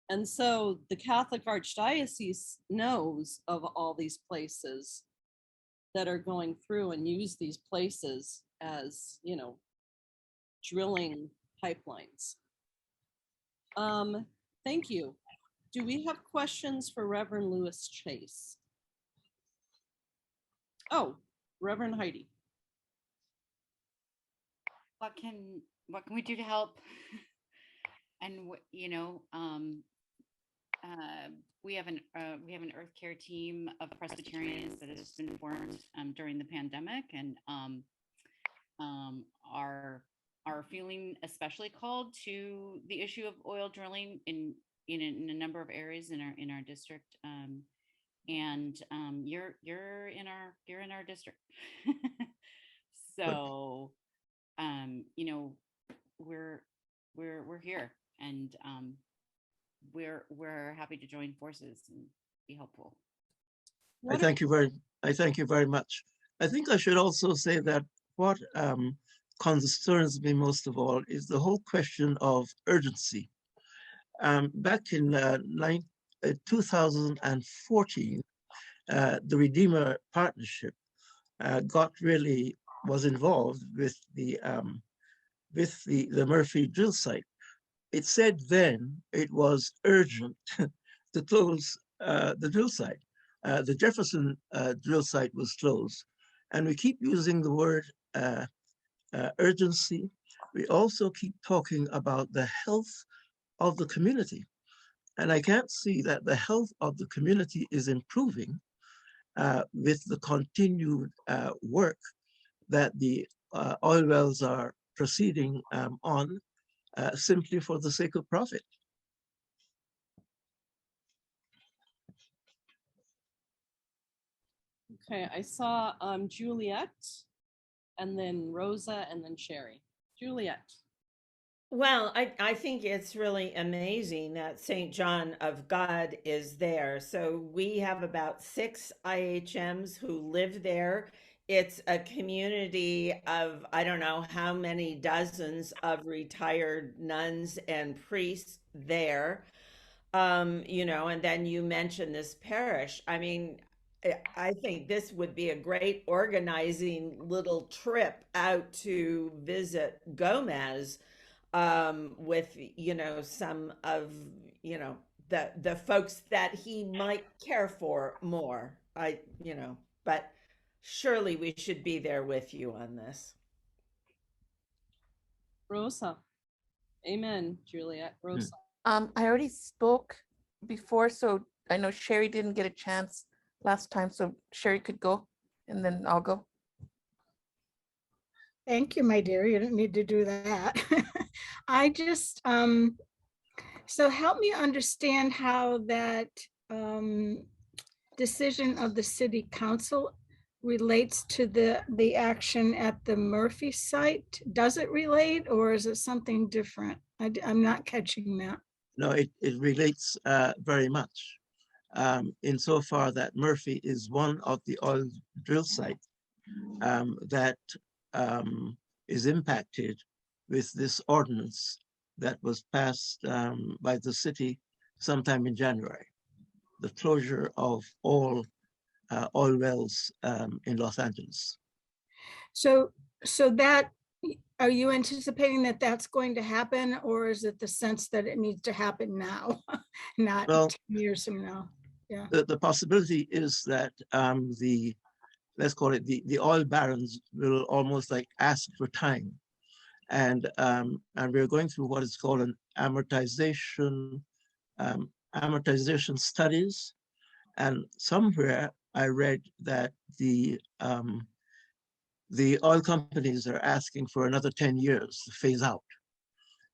A: And so the Catholic Archdiocese knows of all these places that are going through and use these places as, you know, drilling pipelines. Thank you. Do we have questions for Reverend Lewis Chase? Oh, Reverend Heidi.
L: What can we do to help? And you know, we have an Earth Care team of Presbyterians that has been formed during the pandemic, and are feeling especially called to the issue of oil drilling in a number of areas in our district. And you're in our district. So you know, we're here, and we're happy to join forces and be helpful.
J: I thank you very much. I think I should also say that what concerns me most of all is the whole question of urgency. Back in 2014, the Redeemer Partnership was involved with the Murphy drill site. It said then it was urgent to close the drill site. The Jefferson drill site was closed, and we keep using the word urgency. We also keep talking about the health of the community, and I can't see that the health of the community is improving with the continued work that the oil wells are proceeding on simply for the sake of profit.
A: Okay, I saw Juliet, and then Rosa, and then Sherry. Juliet.
B: Well, I think it's really amazing that St. John of God is there. So we have about 6 IHMs who live there. It's a community of, I don't know how many dozens of retired nuns and priests there. You know, and then you mentioned this parish. I mean, I think this would be a great organizing little trip out to visit Gomez with, you know, some of, you know, the folks that he might care for more. You know, but surely we should be there with you on this.
A: Rosa. Amen, Juliet. Rosa.
I: I already spoke before, so I know Sherry didn't get a chance last time, so Sherry could go, and then I'll go.
M: Thank you, my dear. You don't need to do that. I just, so help me understand how that decision of the city council relates to the action at the Murphy site. Does it relate, or is it something different? I'm not catching that.
J: No, it relates very much insofar that Murphy is one of the oil drill sites that is impacted with this ordinance that was passed by the city sometime in January, the closure of all oil wells in Los Angeles.
M: So that, are you anticipating that that's going to happen, or is it the sense that it needs to happen now, not 10 years from now? Yeah.
J: The possibility is that let's call it the oil barons will almost like ask for time, and we're going through what is called an amortization studies, and somewhere I read that the oil companies are asking for another 10 years to phase out.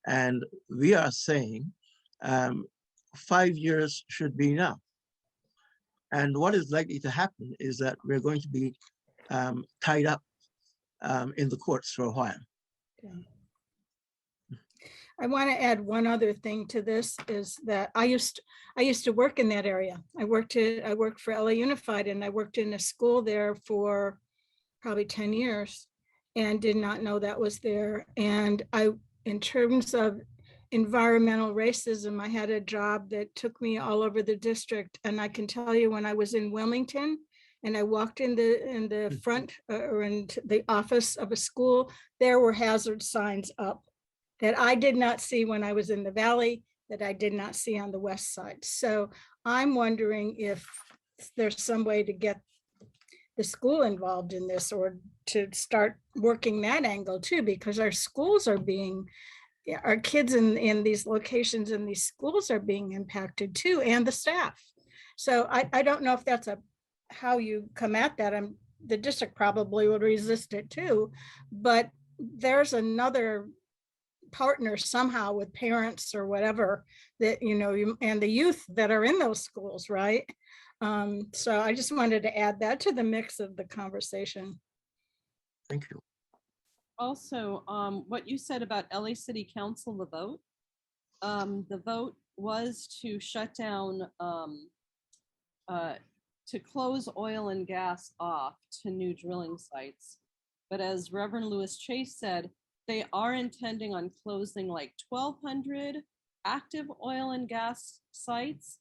J: And we are saying 5 years should be enough. And what is likely to happen is that we're going to be tied up in the courts for a while.
M: Okay. I want to add one other thing to this is that I used to work in that area. I worked for LA Unified, and I worked in a school there for probably 10 years and did not know that was there. And in terms of environmental racism, I had a job that took me all over the district. And I can tell you, when I was in Wilmington and I walked in the front or in the office of a school, there were hazard signs up that I did not see when I was in the Valley, that I did not see on the west side. So I'm wondering if there's some way to get the school involved in this, or to start working that angle too, because our schools are being, our kids in these locations in these schools are being impacted too, and the staff. So I don't know if that's how you come at that. The district probably would resist it too, but there's another partner somehow with parents or whatever that, and the youth that are in those schools, right? So I just wanted to add that to the mix of the conversation.
J: Thank you.
A: Also, what you said about LA City Council, the vote was to shut down, to close oil and gas off to new drilling sites. But as Reverend Lewis Chase said, they are intending on closing like 1,200 active oil and gas sites,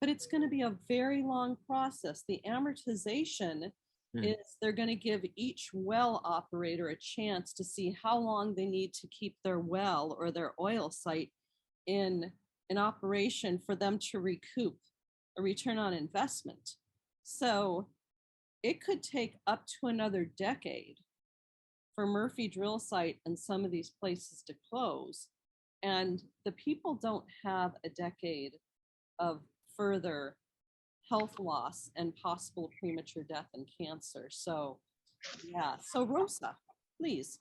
A: but it's going to be a very long process. The amortization is they're going to give each well operator a chance to see how long they need to keep their well or their oil site in operation for them to recoup a return on investment. So it could take up to another decade for Murphy drill site and some of these places to close. And the people don't have a decade of further health loss and possible premature death and cancer. So yeah, so Rosa, please.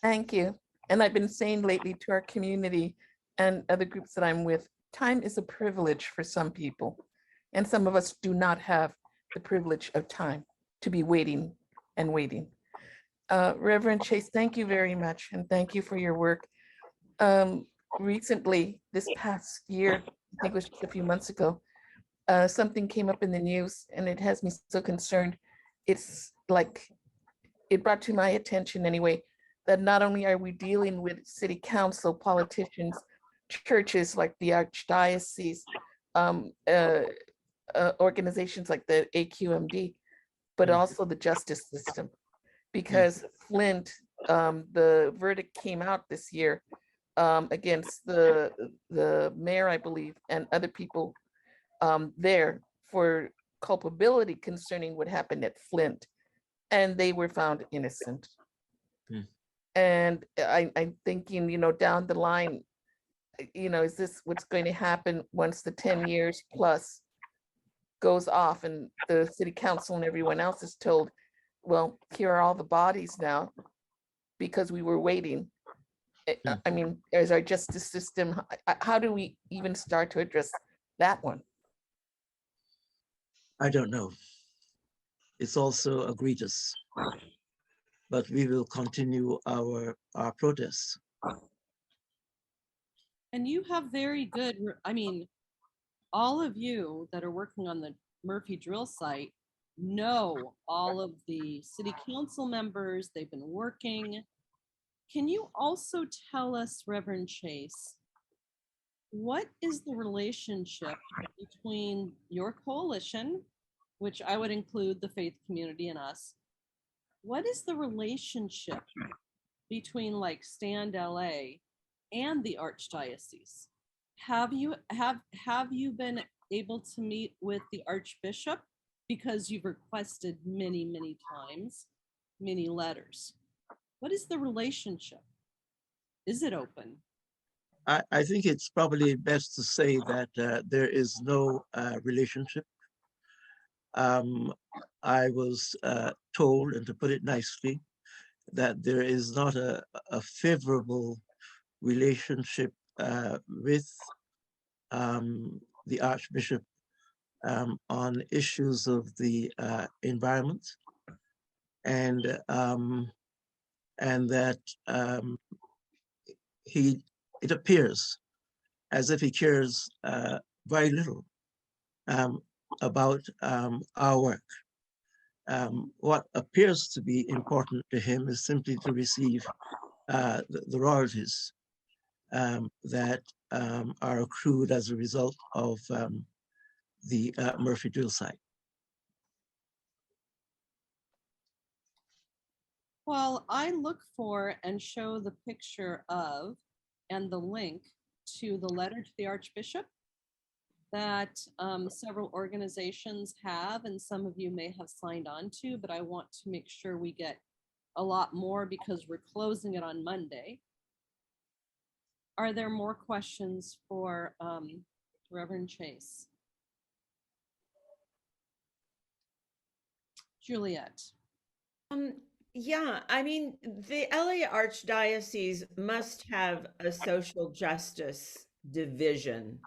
I: Thank you. And I've been saying lately to our community and other groups that I'm with, time is a privilege for some people. And some of us do not have the privilege of time to be waiting and waiting. Reverend Chase, thank you very much. And thank you for your work. Recently, this past year, I think it was just a few months ago, something came up in the news and it has me so concerned. It's like, it brought to my attention anyway, that not only are we dealing with city council, politicians, churches like the Archdiocese, organizations like the AQMD, but also the justice system. Because Flint, the verdict came out this year against the mayor, I believe, and other people there for culpability concerning what happened at Flint, and they were found innocent. And I'm thinking, down the line, is this what's going to happen once the 10 years plus goes off and the city council and everyone else is told, well, here are all the bodies now because we were waiting. I mean, is our justice system, how do we even start to address that one?
J: I don't know. It's also egregious, but we will continue our protests.
A: And you have very good, all of you that are working on the Murphy drill site know all of the city council members, they've been working. Can you also tell us, Reverend Chase, what is the relationship between your coalition, which I would include the faith community and us? What is the relationship between like Stand LA and the Archdiocese? Have you been able to meet with the Archbishop? Because you've requested many, many times, many letters. What is the relationship? Is it open?
J: I think it's probably best to say that there is no relationship. I was told, and to put it nicely, that there is not a favorable relationship with the Archbishop on issues of the environment, and that he it appears as if he cares very little about our work. What appears to be important to him is simply to receive the royalties that are accrued as a result of the Murphy drill site.
A: Well, I look for and show the picture of and the link to the letter to the Archbishop that several organizations have, and some of you may have signed on to, but I want to make sure we get a lot more because we're closing it on Monday. Are there more questions for Reverend Chase? Juliet.
B: Yeah, I mean, the LA Archdiocese must have a social justice division.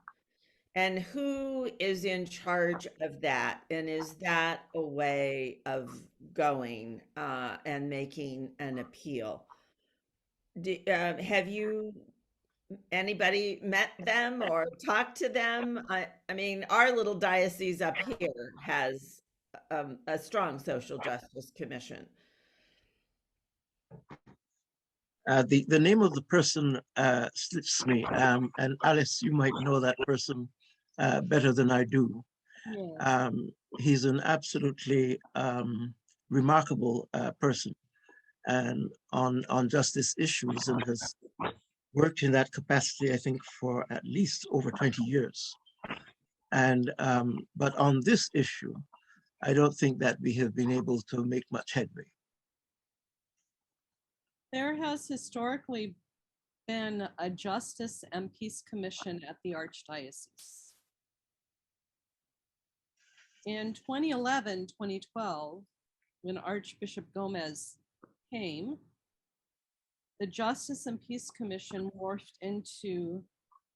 B: And who is in charge of that? And is that a way of going and making an appeal? Have you, anybody met them or talked to them? I mean, our little diocese up here has a strong social justice commission.
J: The name of the person slips me, and Alice, you might know that person better than I do.
A: Yes.
J: He's an absolutely remarkable person and on justice issues, and has worked in that capacity, I think, for at least over 20 years. And but on this issue, I don't think that we have been able to make much headway.
A: There has historically been a Justice and Peace Commission at the Archdiocese. In 2011, 2012, when Archbishop Gomez came, the Justice and Peace Commission morphed into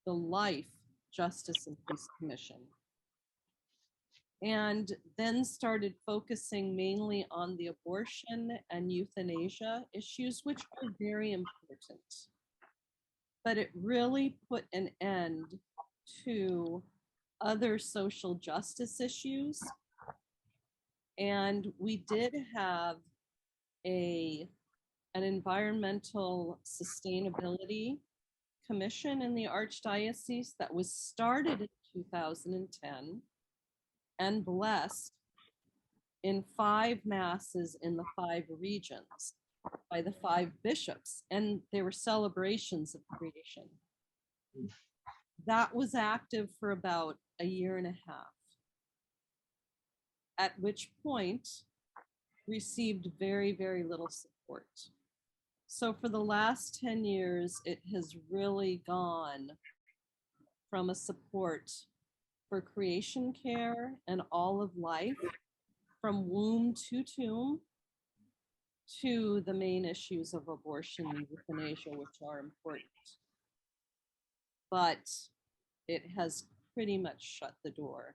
A: the Life Justice and Peace Commission, and then started focusing mainly on the abortion and euthanasia issues, which are very important. But it really put an end to other social justice issues. And we did have an environmental sustainability commission in the Archdiocese that was started in 2010 and blessed in 5 masses in the 5 regions by the 5 bishops, and they were celebrations of creation. That was active for about a year and a half, at which point received very, very little support. So for the last 10 years, it has really gone from a support for creation care and all of life, from womb to tomb, to the main issues of abortion and euthanasia, which are important. But it has pretty much shut the door.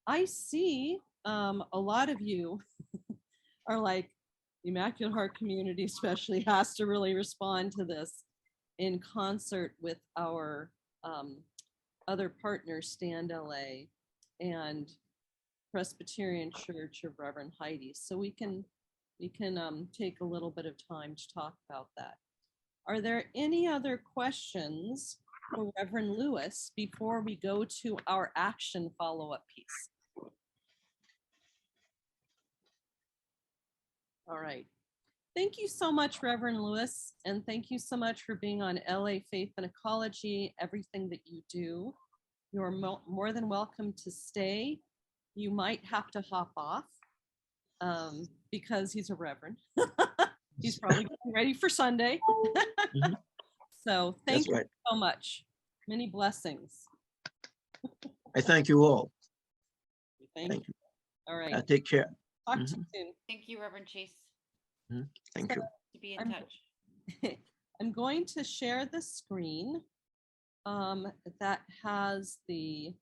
A: I see a lot of you are like, the Immaculate Heart community especially has to really respond to this in concert with our other partners, Stand LA and Presbyterian Church of Reverend Heidi. So we can take a little bit of time to talk about that. Are there any other questions for Reverend Lewis before we go to our action follow-up piece? All right. Thank you so much, Reverend Lewis, and thank you so much for being on LA Faith and Ecology, everything that you do. You're more than welcome to stay. You might have to hop off because he's a reverend. He's probably getting ready for Sunday.
J: Mhm.
A: So thank
J: That's
A: you
J: right.
A: so much. Many blessings.
J: I thank you all.
A: Thank you. All right.
J: Take care.
A: Talk to you soon.
L: Thank you, Reverend Chase.
J: Thank you.
L: To be in touch.
A: I'm going to share the screen that has the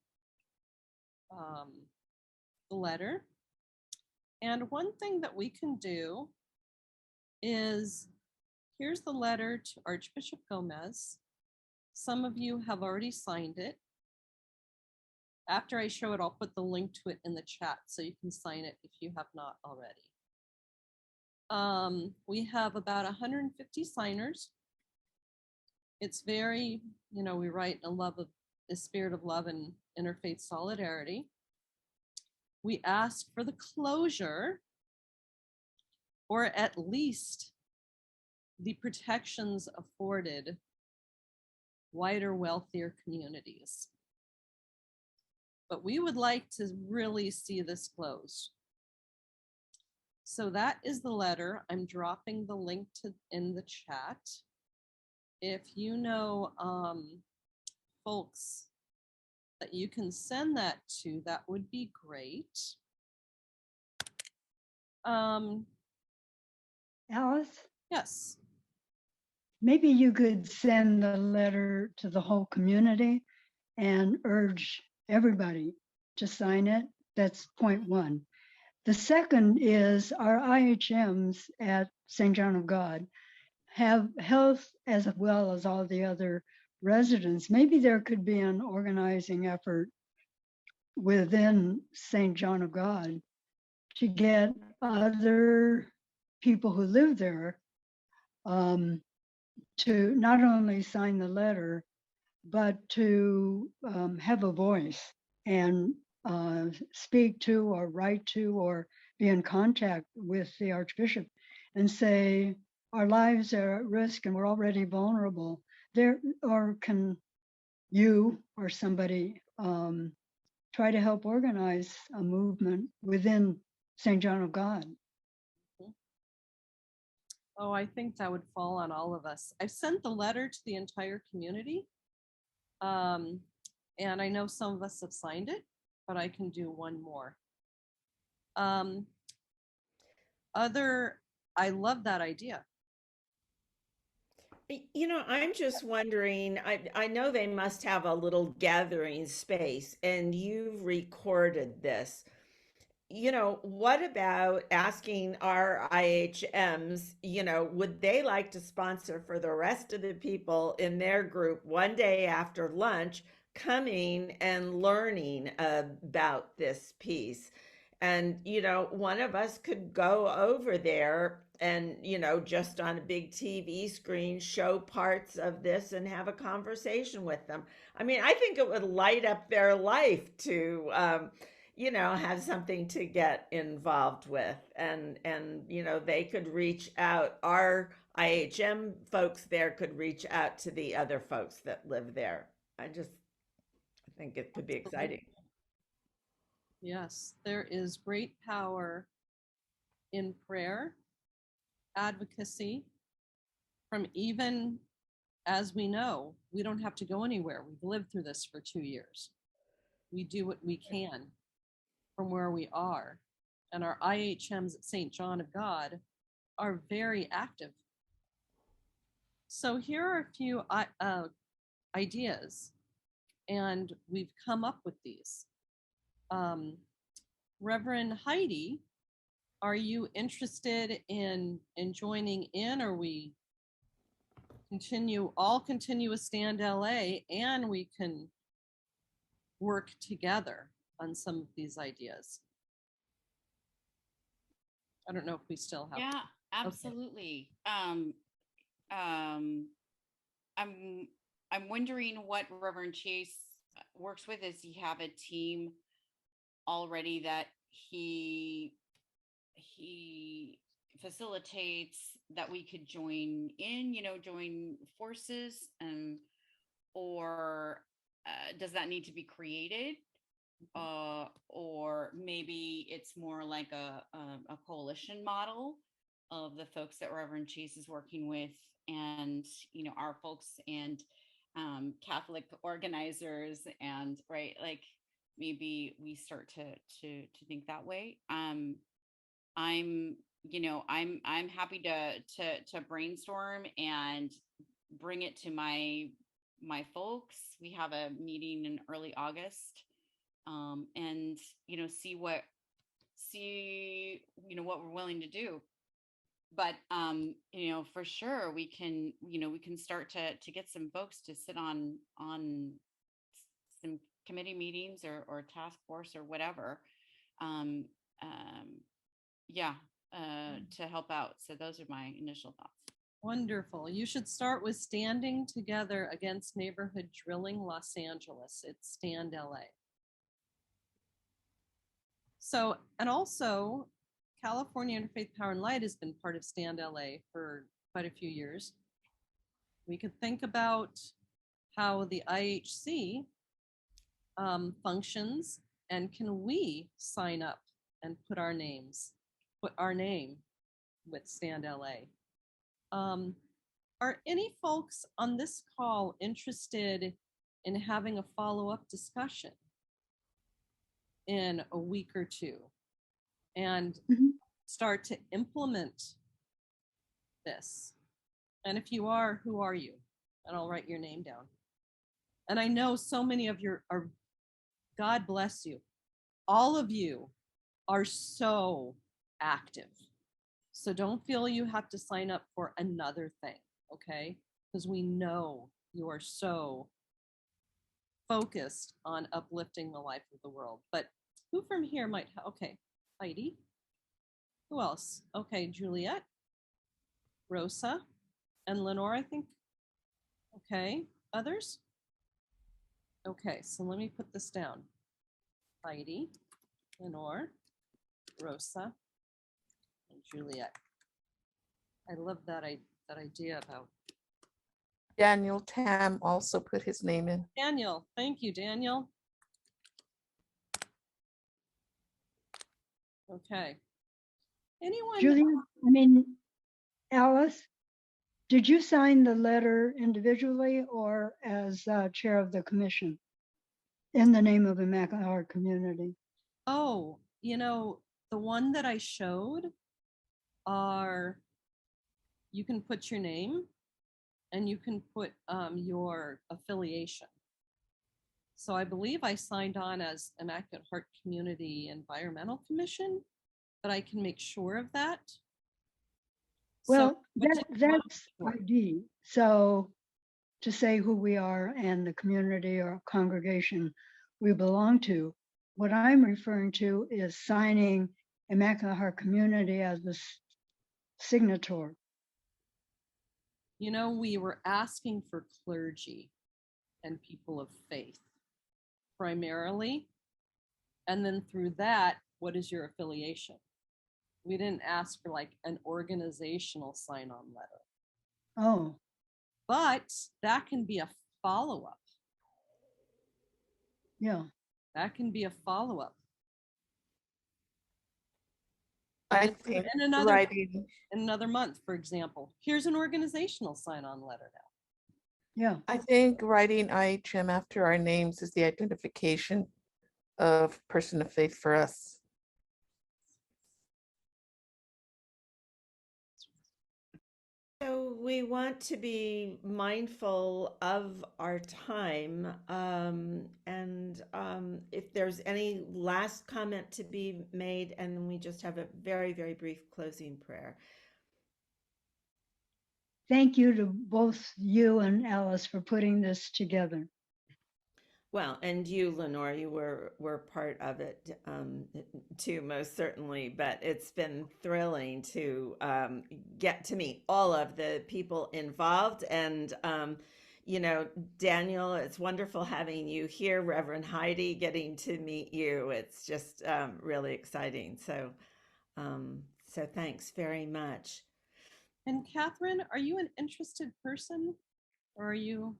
A: letter. And one thing that we can do is, here's the letter to Archbishop Gomez. Some of you have already signed it. After I show it, I'll put the link to it in the chat so you can sign it if you have not already. We have about 150 signers. It's very, we write in the spirit of love and interfaith solidarity. We ask for the closure, or at least the protections afforded wider, wealthier communities. But we would like to really see this closed. So that is the letter. I'm dropping the link in the chat. If you know folks that you can send that to, that would be great.
N: Alice,
A: Yes.
N: maybe you could send the letter to the whole community and urge everybody to sign it. That's point one. The second is our IHMs at St. John of God have health as well as all the other residents. Maybe there could be an organizing effort within St. John of God to get other people who live there to not only sign the letter, but to have a voice and speak to or write to or be in contact with the Archbishop and say, our lives are at risk and we're already vulnerable. There, or can you or somebody try to help organize a movement within St. John of God?
A: Oh, I think that would fall on all of us. I've sent the letter to the entire community. And I know some of us have signed it, but I can do one more. I love that idea.
B: I'm just wondering, I know they must have a little gathering space and you've recorded this. What about asking our IHMs, would they like to sponsor for the rest of the people in their group one day after lunch coming and learning about this piece? And, one of us could go over there and, just on a big TV screen, show parts of this and have a conversation with them. I mean, I think it would light up their life to, have something to get involved with. And they could reach out. Our IHM folks there could reach out to the other folks that live there. I think it could be exciting.
A: Yes, there is great power in prayer, advocacy, from even, as we know, we don't have to go anywhere. We've lived through this for 2 years. We do what we can from where we are. And our IHMs at St. John of God are very active. So here are a few ideas, and we've come up with these. Reverend Heidi, are you interested in joining in, or we continue with Stand LA and we can work together on some of these ideas? I don't know if we still have.
L: Yeah, absolutely. Okay. I'm wondering what Reverend Chase works with. Does he have a team already that he facilitates that we could join in, join forces, or does that need to be created? Or maybe it's more like a coalition model of the folks that Reverend Chase is working with, and our folks and Catholic organizers, and right, like maybe we start to think that way. I'm happy to brainstorm and bring it to my folks. We have a meeting in early August, and see what we're willing to do. but you know, for sure we can, you know, we can start to get some folks to sit on some committee meetings or task force or whatever. Um, yeah, to help out. So those are my initial thoughts.
A: Wonderful. You should start with Standing Together Against Neighborhood Drilling Los Angeles. It's Stand LA. So, and also California Interfaith Power and Light has been part of Stand LA for quite a few years. We could think about how the IHC functions, and can we sign up and put our name with Stand LA. Are any folks on this call interested in having a follow-up discussion in a week or two and start to implement this? And if you are, who are you? And I'll write your name down. And I know so many of you are, God bless you. All of you are so active. So don't feel you have to sign up for another thing, okay? Because we know you are so focused on uplifting the life of the world. But who from here might have, okay, Heidi. Who else? Okay, Juliet, Rosa, and Lenore, I think. Okay, others? Okay, so let me put this down. Heidi, Lenore, Rosa, and Juliet. I love that idea about
I: Daniel Tam also put his name in.
A: Daniel. Thank you, Daniel. Okay. Anyone?
N: Julia, Alice, did you sign the letter individually or as chair of the commission in the name of Immaculate Heart Community?
A: Oh, you know, the one that I showed are, you can put your name and you can put your affiliation. So I believe I signed on as Immaculate Heart Community Environmental Commission, but I can make sure of that.
N: Well,
A: So,
N: that's ID. So to say who we are and the community or congregation we belong to, what I'm referring to is signing Immaculate Heart Community as the signator.
A: You know, we were asking for clergy and people of faith primarily. And then through that, what is your affiliation? We didn't ask for like an organizational sign-on letter.
N: Oh.
A: But that can be a follow-up.
N: Yeah.
A: That can be a follow-up.
I: I think
A: in another month, for example, here's an organizational sign-on letter now.
N: Yeah.
I: I think writing IHM after our names is the identification of person of faith for us.
B: So we want to be mindful of our time, and if there's any last comment to be made, and then we just have a very, very brief closing prayer.
N: Thank you to both you and Alice for putting this together.
B: Well, and you, Lenore, you were part of it too, most certainly. But it's been thrilling to get to meet all of the people involved. And, you know, Daniel, it's wonderful having you here. Reverend Heidi, getting to meet you. It's just really exciting. So, so thanks very much.
A: And Catherine, are you an interested person or are you?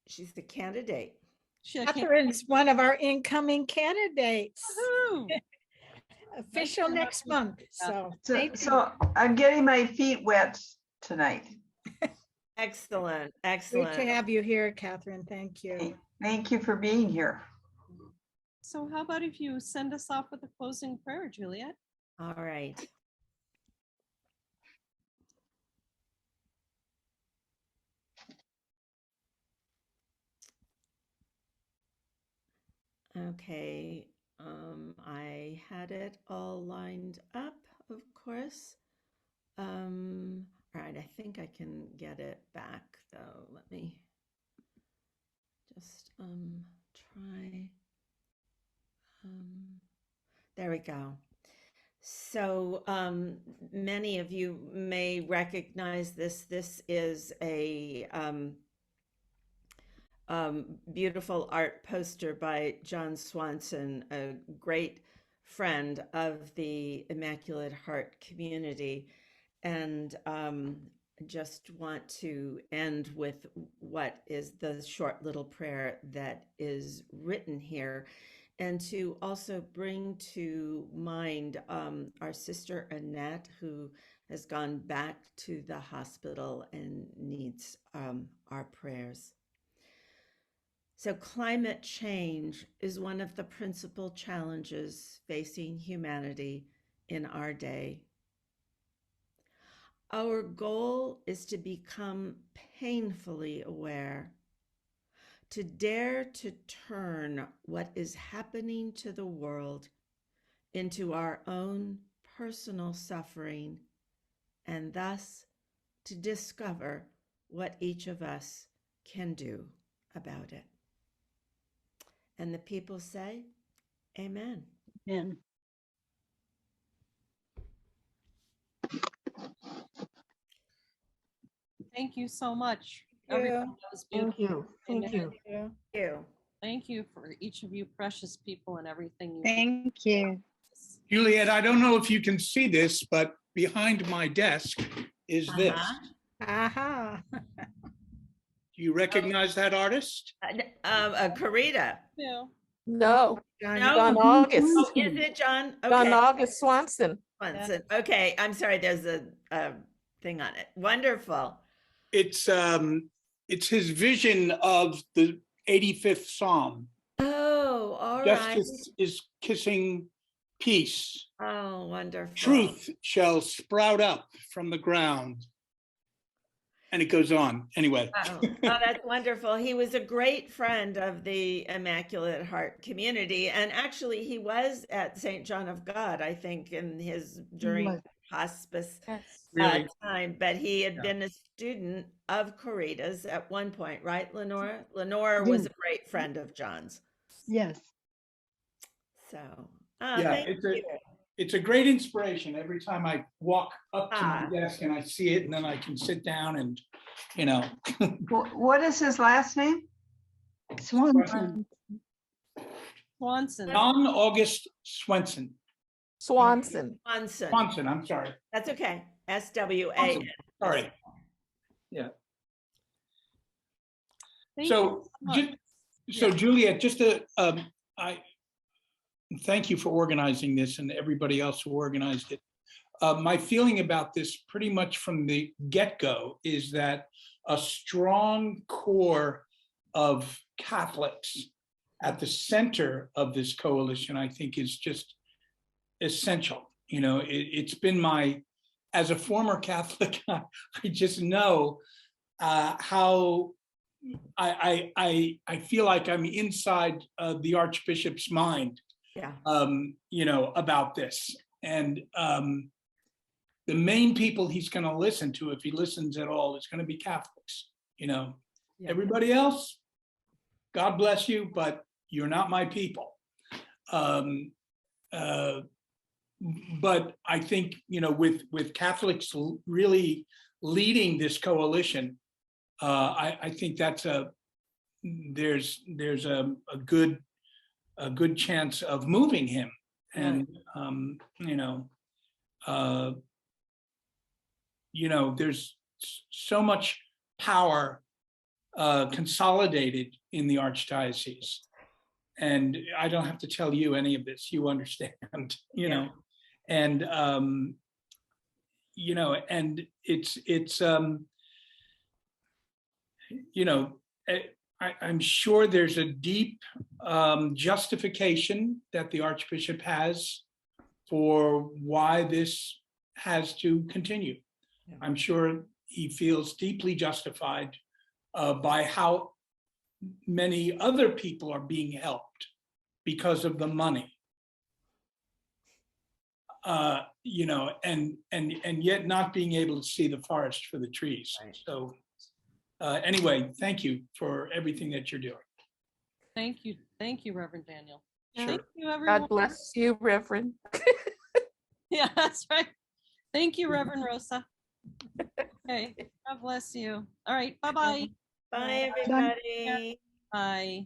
B: She's the candidate.
M: Catherine's one of our incoming candidates. Official next month. So
H: I'm getting my feet wet tonight.
B: Excellent. Excellent.
M: Great to have you here, Catherine. Thank you.
H: Thank you for being here.
A: So how about if you send us off with a closing prayer, Juliet?
B: All right. Okay, I had it all lined up, of course. All right, I think I can get it back though. Let me just try. There we go. So many of you may recognize this. This is a beautiful art poster by John Swanson, a great friend of the Immaculate Heart community. And just want to end with what is the short little prayer that is written here, and to also bring to mind our sister Annette, who has gone back to the hospital and needs our prayers. So climate change is one of the principal challenges facing humanity in our day. Our goal is to become painfully aware, to dare to turn what is happening to the world into our own personal suffering, and thus to discover what each of us can do about it. And the people say, Amen.
N: Amen.
A: Thank you so much.
M: Thank
A: Everyone,
M: you.
A: that was
J: Thank
A: beautiful.
J: you. Thank
A: Amen.
J: you.
M: Yeah.
B: Thank you.
A: Thank you for each of you precious people and everything you
O: Thank you.
K: Juliet, I don't know if you can see this, but behind my desk is this.
M: Aha.
K: Do you recognize that artist?
B: Carita.
A: Yeah.
I: No,
B: No?
I: John August.
B: Oh, is it John?
I: John
B: Okay.
I: August Swanson.
B: Swanson. Okay, I'm sorry, there's a thing on it. Wonderful.
K: It's his vision of the 85th Psalm.
B: Oh, all right.
K: Justice is kissing peace.
B: Oh, wonderful.
K: Truth shall sprout up from the ground. And it goes on. Anyway.
B: Oh, that's wonderful. He was a great friend of the Immaculate Heart community. And actually, he was at St. John of God, I think, in his during hospice
K: Really?
B: time. But he had been a student of Carita's at one point, right, Lenora? Lenora was a great friend of John's.
N: Yes.
B: So,
K: Yeah,
B: thank you.
K: it's a great inspiration every time I walk up to my desk and I see it, and then I can sit down and, you know.
H: What is his last name?
N: Swanson.
A: Swanson.
K: John August Swanson.
I: Swanson.
B: Swanson.
K: I'm sorry.
B: That's okay. SWAN.
K: Sorry. Yeah.
A: Thank
K: So,
A: you so much.
K: Juliet, just to, I thank you for organizing this and everybody else who organized it. My feeling about this pretty much from the get-go is that a strong core of Catholics at the center of this coalition, I think, is just essential. You know, it's been as a former Catholic, I just know how I feel like I'm inside the Archbishop's mind.
B: Yeah.
K: You know, about this. And the main people he's going to listen to, if he listens at all, is going to be Catholics. You know, everybody else, God bless you, but you're not my people. But I think, you know, with Catholics really leading this coalition, I think that's there's a good chance of moving him. And there's so much power consolidated in the Archdiocese, and I don't have to tell you any of this. You understand, you know, and and it's I'm sure there's a deep justification that the Archbishop has for why this has to continue. Yeah. I'm sure he feels deeply justified by how many other people are being helped because of the money. you know, and yet not being able to see the forest for the trees.
B: Right.
K: So anyway, thank you for everything that you're doing.
A: Thank you. Thank you, Reverend Daniel.
I: Yeah.
A: Thank you, everyone.
I: God bless you, Reverend.
A: Yeah, that's right. Thank you, Reverend Rosa. Okay, God bless you. All right, bye-bye.
B: Bye, everybody.
A: Bye.